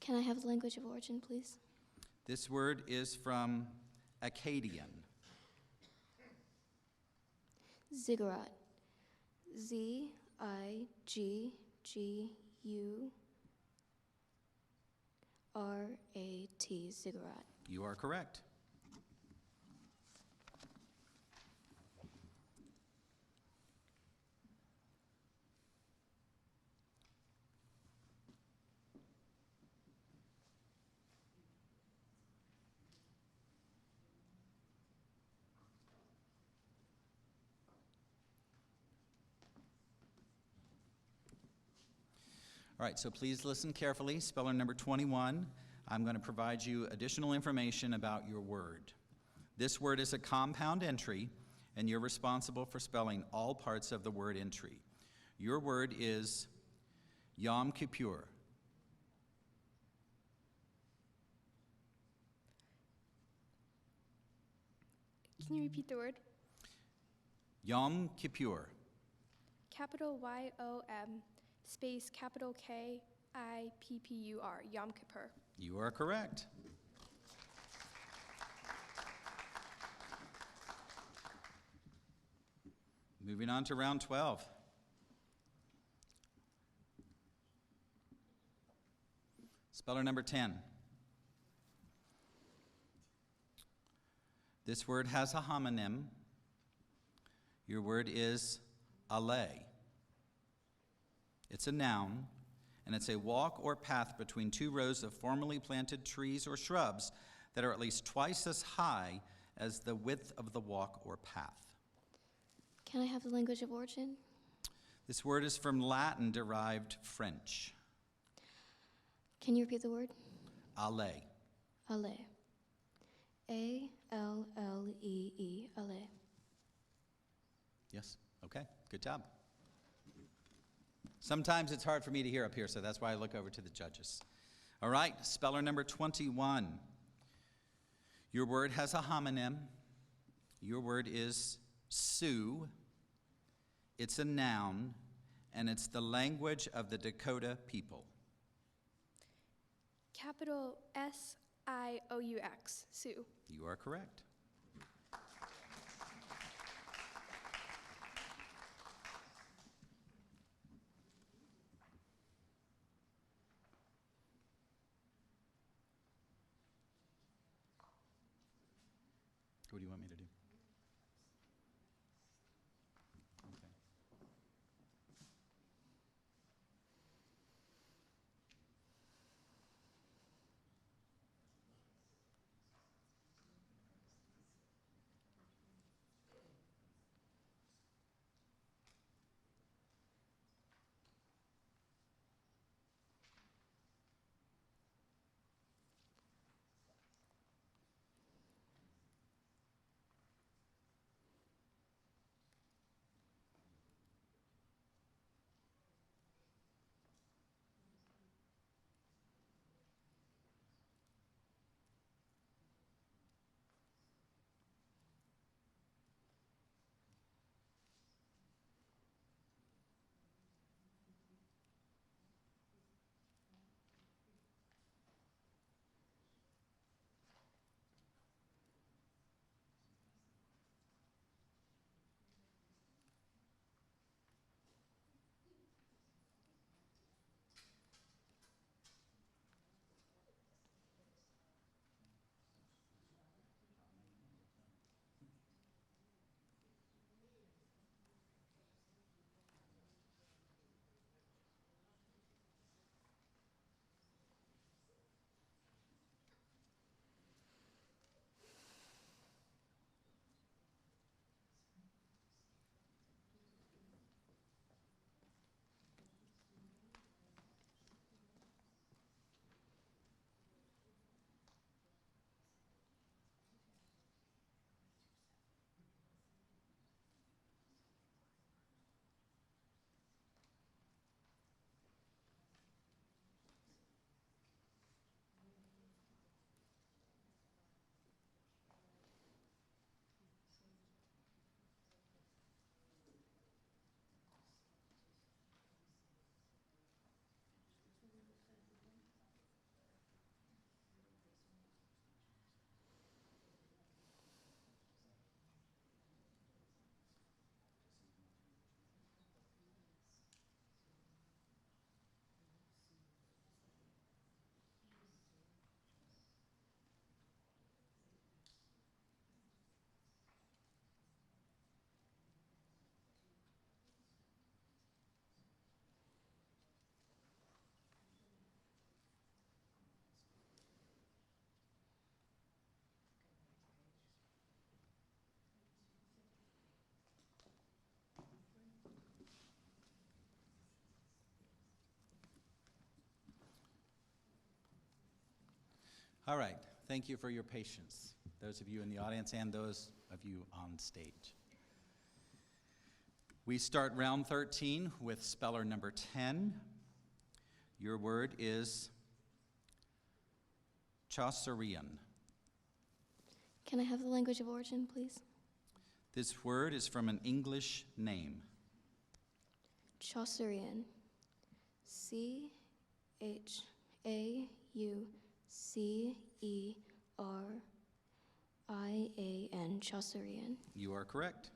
S10: Can I have the language of origin, please?
S1: This word is from Akkadian.
S10: Ziggurat. Z-I-G-G-U-R-A-T. Ziggurat.
S1: You are correct. All right, so please listen carefully. Speller number 21, I'm going to provide you additional information about your word. This word is a compound entry, and you're responsible for spelling all parts of the word entry. Your word is Yom Kippur.
S7: Can you repeat the word?
S1: Yom Kippur.
S7: Capital Y-O-M, space capital K-I-P-P-U-R, Yom Kippur.
S1: You are correct. Moving on to round 12. Speller number 10. This word has a homonym. Your word is alley. It's a noun, and it's a walk or path between two rows of formerly planted trees or shrubs that are at least twice as high as the width of the walk or path.
S10: Can I have the language of origin?
S1: This word is from Latin-derived French.
S10: Can you repeat the word?
S1: Allée.
S10: Allée. A-L-L-E-E, allée.
S1: Yes? Okay, good job. Sometimes it's hard for me to hear up here, so that's why I look over to the judges. All right, speller number 21. Your word has a homonym. Your word is Sioux. It's a noun, and it's the language of the Dakota people.
S7: Capital S-I-O-U-X, Sioux.
S1: You are correct. What do you want me to do? Okay. All right, thank you for your patience, those of you in the audience and those of you on stage. We start round 13 with speller number 10. Your word is Chaucerian.
S10: Can I have the language of origin, please?
S1: This word is from an English name.
S10: Chaucerian. Chaucerian. Chaucerian.
S1: You are correct.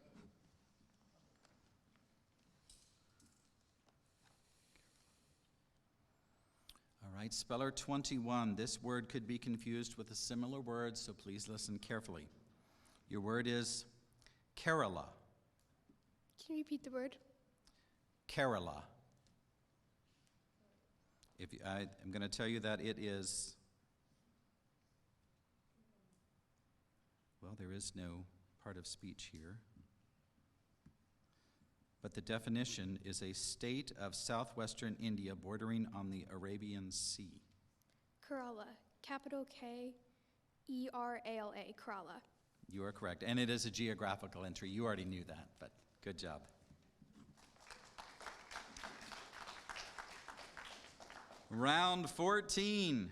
S1: All right, speller 21. This word could be confused with a similar word, so please listen carefully. Your word is Kerala.
S7: Can you repeat the word?
S1: Kerala. I'm going to tell you that it is, well, there is no part of speech here. But the definition is a state of southwestern India bordering on the Arabian Sea.
S7: Kerala. Capital Kerala. Kerala.
S1: You are correct. And it is a geographical entry. You already knew that, but good job. Round 14.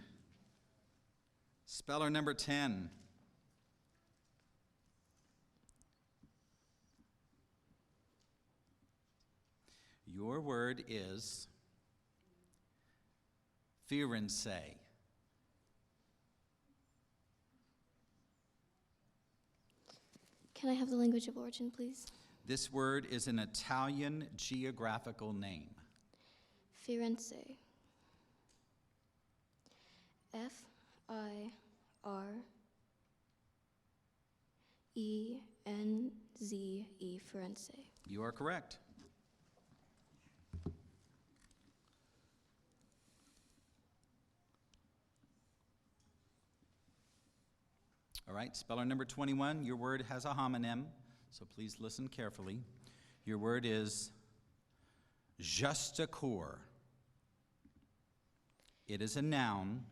S1: Speller number 10. Your word is firenze.
S10: Can I have the language of origin, please?
S1: This word is an Italian geographical name.
S10: Firenze. Firenze. Firenze.
S1: You are correct. All right, speller number 21, your word has a homonym, so please listen carefully. Your word is justacour. It is a noun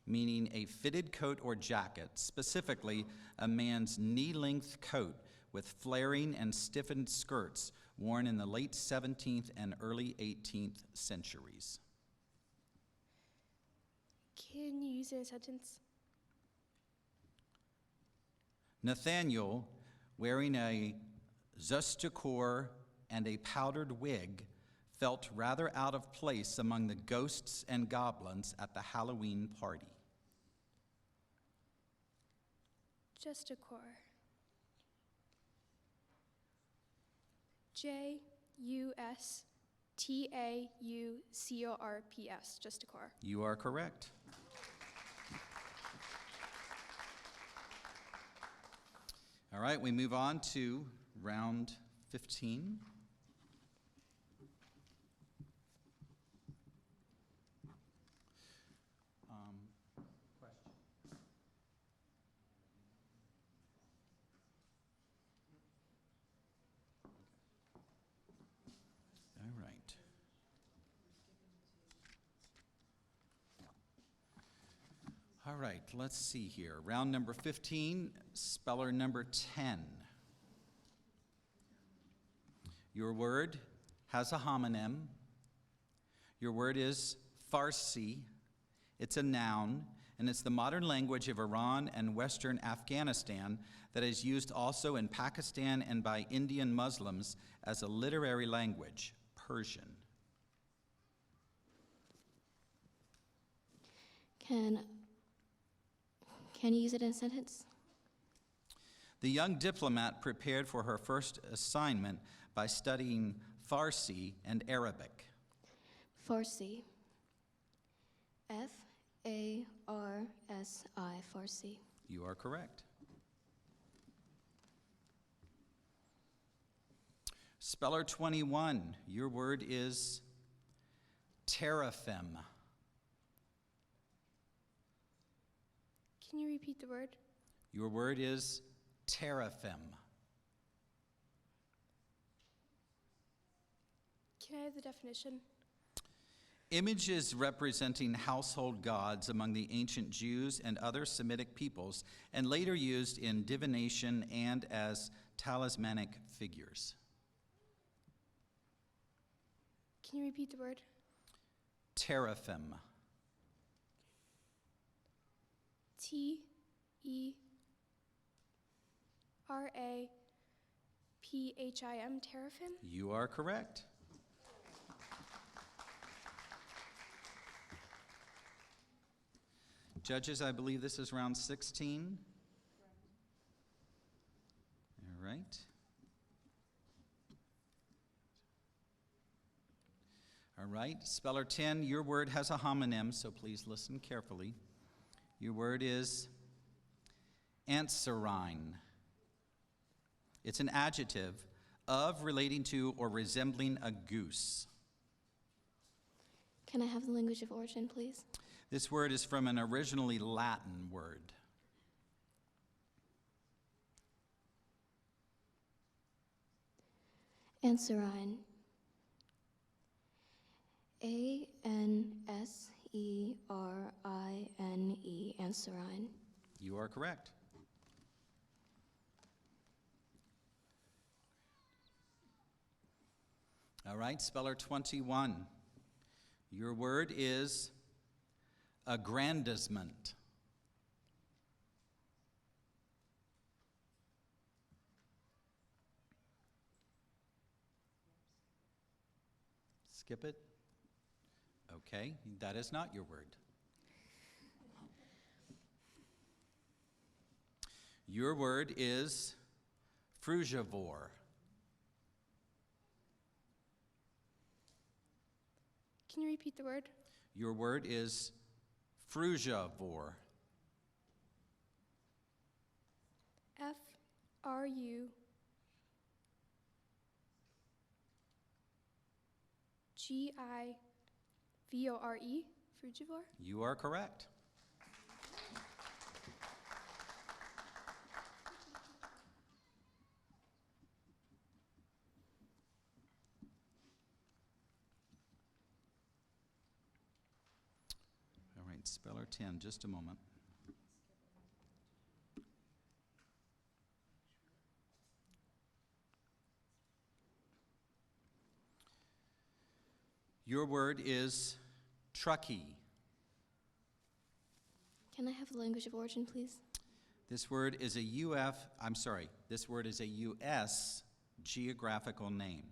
S1: meaning a fitted coat or jacket, specifically a man's knee-length coat with flaring and stiffened skirts worn in the late 17th and early 18th centuries.
S7: Can you use it in a sentence?
S1: Nathaniel, wearing a justacour and a powdered wig, felt rather out of place among the ghosts and goblins at the Halloween party.
S7: Justacour. Justacourps. Justacour.
S1: You are correct. All right, we move on to round 15. Question. All right. All right, let's see here. Round number 15, speller number 10. Your word has a homonym. Your word is Farsi. It's a noun, and it's the modern language of Iran and Western Afghanistan that is used also in Pakistan and by Indian Muslims as a literary language, Persian.
S10: Can you use it in a sentence?
S1: The young diplomat prepared for her first assignment by studying Farsi and Arabic.
S10: Farsi. Farsi. Farsi.
S1: You are correct. Speller 21, your word is teraphim.
S7: Can you repeat the word?
S1: Your word is teraphim.
S7: Can I have the definition?
S1: Images representing household gods among the ancient Jews and other Semitic peoples, and later used in divination and as talismanic figures.
S7: Can you repeat the word?
S1: Teraphim.
S7: Teraphim. T-H-I-M, terrafin.
S1: You are correct. Judges, I believe this is round 16. All right. All right, speller 10, your word has a homonym, so please listen carefully. Your word is answerine. It's an adjective of, relating to, or resembling a goose.
S10: Can I have the language of origin, please?
S1: This word is from an originally Latin word.
S10: Answerine. A-N-S-E-R-I-N-E, answerine.
S1: You are correct. All right, speller 21. Your word is aggrandizement. Skip it. Okay, that is not your word. Your word is frugivore.
S7: Can you repeat the word?
S1: Your word is frugivore.
S7: F-R-U-G-I-V-O-R-E, frugivore?
S1: You are correct. All right, speller 10, just a moment. Your word is truckee.
S10: Can I have the language of origin, please?
S1: This word is a this word is a U.S. geographical name.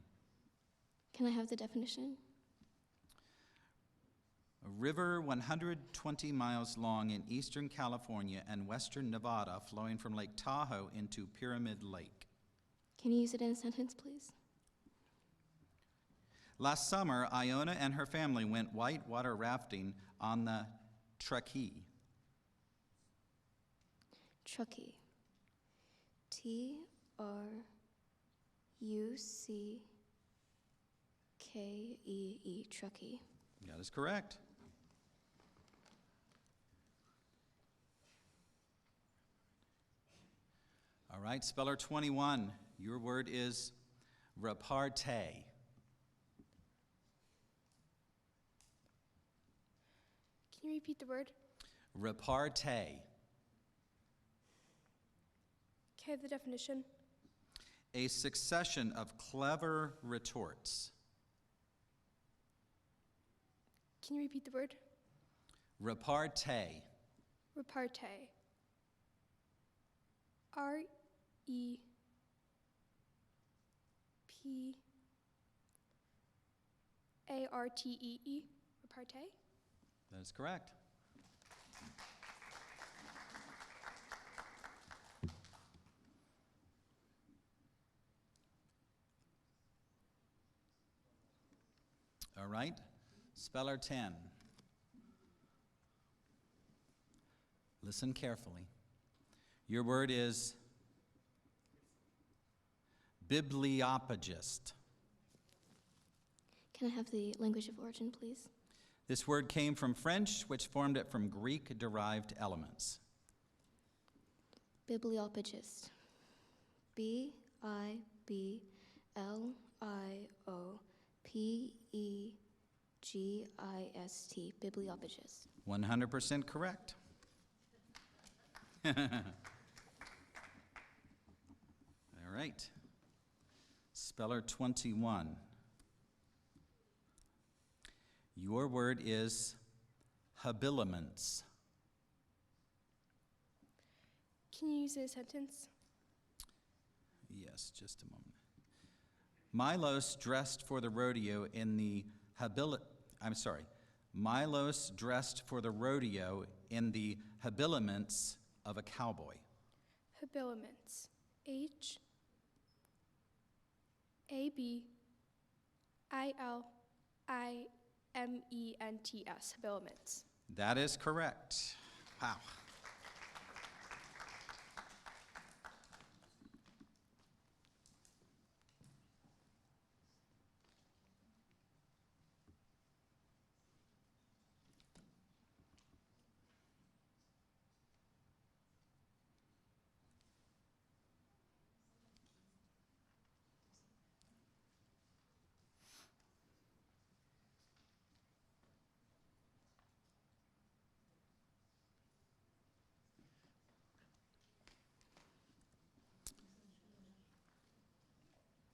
S10: Can I have the definition?
S1: A river 120 miles long in eastern California and western Nevada, flowing from Lake Tahoe into Pyramid Lake.
S10: Can you use it in a sentence, please?
S1: Last summer, Iona and her family went whitewater rafting on the Truckee.
S10: Truckee. T-R-U-C-K-E-E, Truckee.
S1: That is correct. All right, speller 21. Your word is repartee.
S7: Can you repeat the word?
S1: Repartee.
S7: Can I have the definition?
S1: A succession of clever retorts.
S7: Can you repeat the word?
S1: Repartee.
S7: Repartee. R-E-P-A-R-T-E-E, repartee?
S1: That is correct. All right, speller 10. Listen carefully. Your word is bibliopagist.
S10: Can I have the language of origin, please?
S1: This word came from French, which formed it from Greek-derived elements.
S10: Bibliopagist. B-I-B-L-I-O-P-E-G-I-S-T, bibliopagist.
S1: 100% correct. All right. Speller 21. Your word is habiliments.
S7: Can you use it in a sentence?
S1: Yes, just a moment. Milos dressed for the rodeo in the Milos dressed for the rodeo in the habiliments of a cowboy.
S7: Habiliments. Habiliments. Habiliments.
S1: That is correct. Wow.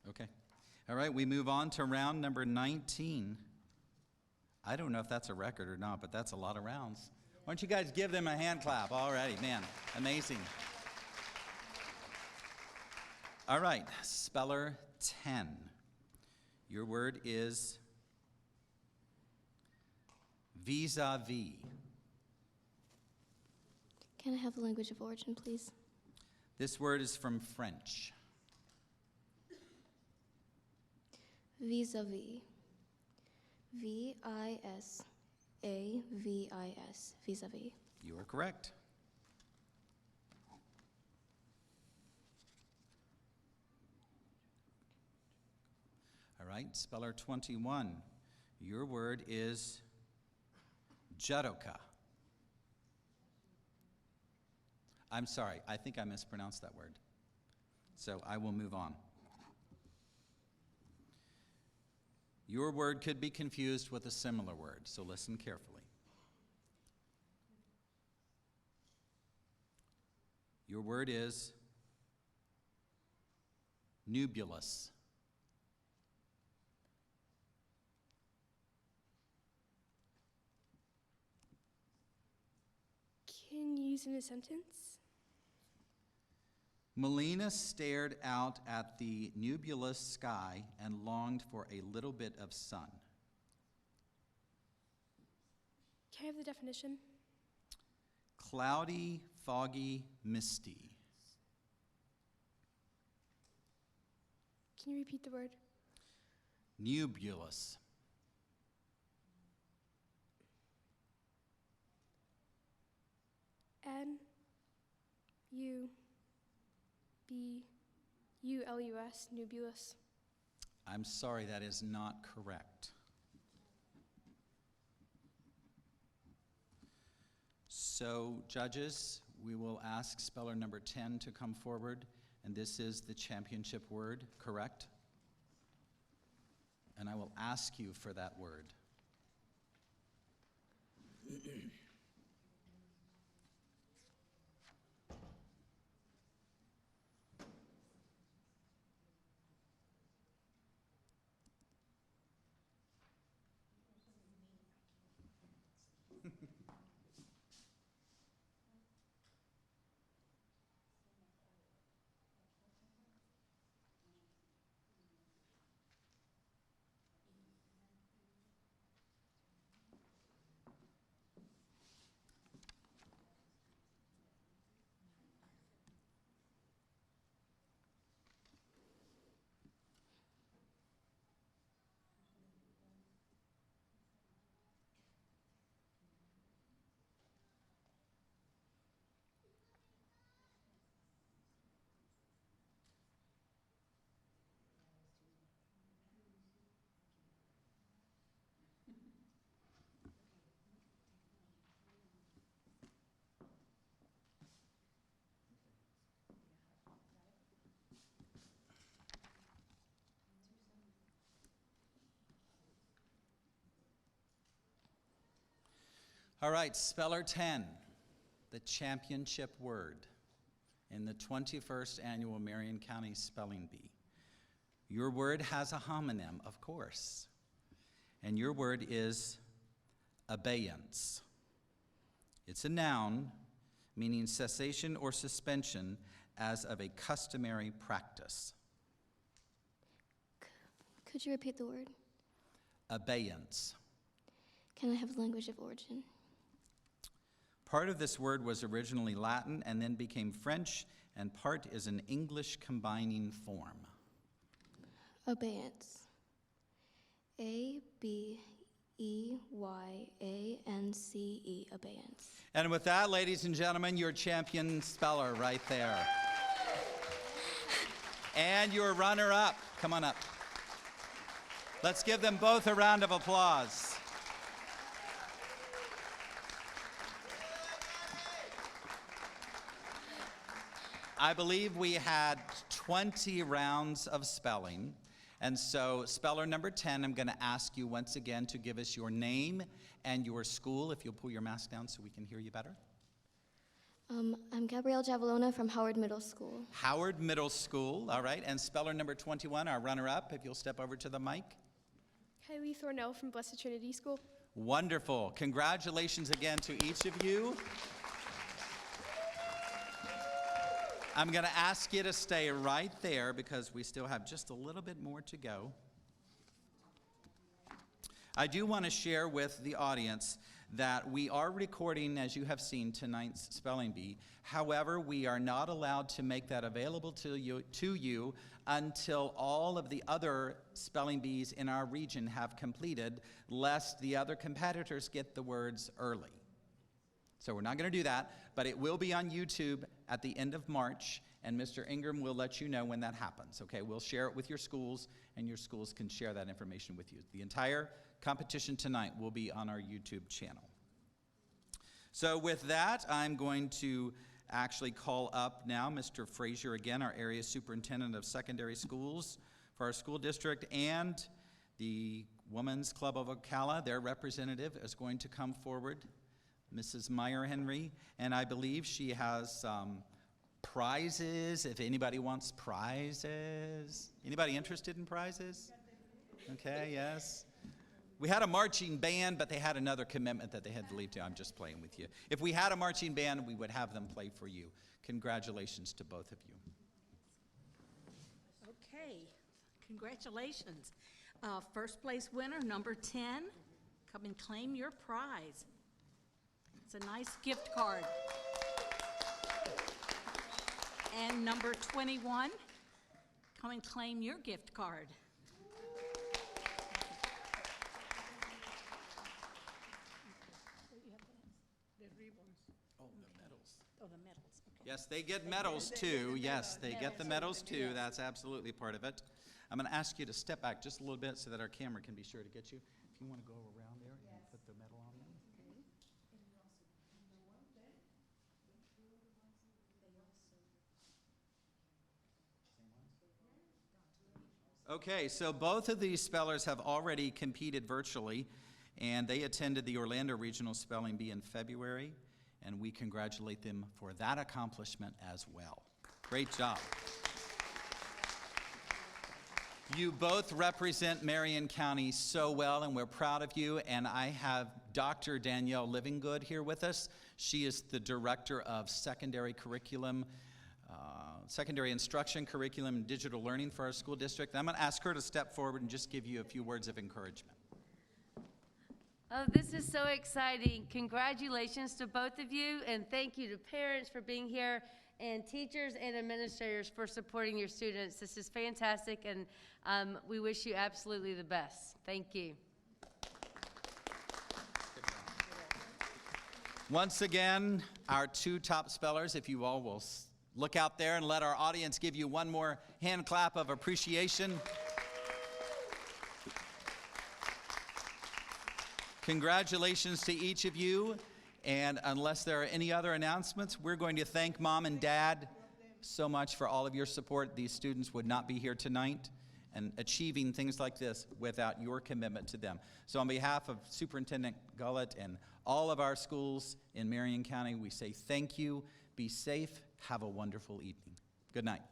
S1: Okay. All right, we move on to round number 19. I don't know if that's a record or not, but that's a lot of rounds. Why don't you guys give them a hand clap already? Man, amazing. All right, speller 10. Your word is vis-a-vis.
S10: Can I have the language of origin, please?
S1: This word is from French.
S10: Vis-a-vis. V-I-S-A-V-I-S. Vis-a-vis.
S1: You are correct. All right, speller 21. Your word is judoka. I'm sorry, I think I mispronounced that word. So I will move on. Your word could be confused with a similar word, so listen carefully. Your word is nubulous.
S7: Can you use in a sentence?
S1: Melina stared out at the nebulous sky and longed for a little bit of sun.
S7: Can I have the definition?
S1: Cloudy, foggy, misty.
S7: Can you repeat the word?
S1: Nebulous.
S7: N-U-B-U-L-U-S, nebulous.
S1: I'm sorry, that is not correct. So, judges, we will ask speller number 10 to come forward, and this is the championship word, correct? And I will ask you for that word. All right, speller 10, the championship word in the 21st annual Marion County Spelling Bee. Your word has a homonym, of course, and your word is abeyance. It's a noun meaning cessation or suspension as of a customary practice.
S10: Could you repeat the word?
S1: Abeyance.
S10: Can I have the language of origin?
S1: Part of this word was originally Latin and then became French, and part is an English combining form.
S10: Abeyance. A-B-E-Y-A-N-C-E, abeyance.
S1: And with that, ladies and gentlemen, your champion speller right there. And your runner-up. Come on up. Let's give them both a round of applause. I believe we had 20 rounds of spelling. And so speller number 10, I'm going to ask you once again to give us your name and your school, if you'll pull your mask down so we can hear you better.
S10: I'm Gabrielle Javelona from Howard Middle School.
S1: Howard Middle School, all right. And speller number 21, our runner-up, if you'll step over to the mic.
S7: Kylie Thornell from Blessed Trinity School.
S1: Wonderful. Congratulations again to each of you. I'm going to ask you to stay right there because we still have just a little bit more to go. I do want to share with the audience that we are recording, as you have seen, tonight's spelling bee. However, we are not allowed to make that available to you until all of the other spelling bees in our region have completed, lest the other competitors get the words early. So we're not going to do that, but it will be on YouTube at the end of March, and Mr. Ingram will let you know when that happens, okay? We'll share it with your schools, and your schools can share that information with you. The entire competition tonight will be on our YouTube channel. So with that, I'm going to actually call up now Mr. Frazier again, our area superintendent of secondary schools for our school district, and the Women's Club of Ocala, their representative, is going to come forward. Mrs. Meyer Henry, and I believe she has prizes, if anybody wants prizes. Anybody interested in prizes? Okay, yes. We had a marching band, but they had another commitment that they had to leave to. I'm just playing with you. If we had a marching band, we would have them play for you. Congratulations to both of you.
S2: Okay, congratulations. First place winner, number 10, come and claim your prize. It's a nice gift card. And number 21, come and claim your gift card.
S1: Oh, the medals.
S2: Oh, the medals. Okay.
S1: Yes, they get medals too. Yes, they get the medals too. That's absolutely part of it. I'm going to ask you to step back just a little bit so that our camera can be sure to get you. If you want to go around there and put the medal on them. Okay, so both of these spellers have already competed virtually, and they attended the Orlando Regional Spelling Bee in February, and we congratulate them for that accomplishment as well. Great job. You both represent Marion County so well, and we're proud of you, and I have Dr. Danielle Livingood here with us. She is the Director of Secondary Curriculum, Secondary Instruction, Curriculum, and Digital Learning for our school district. I'm going to ask her to step forward and just give you a few words of encouragement.
S14: Oh, this is so exciting. Congratulations to both of you, and thank you to parents for being here, and teachers and administrators for supporting your students. This is fantastic, and we wish you absolutely the best. Thank you.
S1: Once again, our two top spellers, if you all will look out there and let our audience give you one more hand clap of appreciation. Congratulations to each of you. And unless there are any other announcements, we're going to thank Mom and Dad so much for all of your support. These students would not be here tonight and achieving things like this without your commitment to them. So on behalf of Superintendent Gullett and all of our schools in Marion County, we say thank you, be safe, have a wonderful evening. Good night.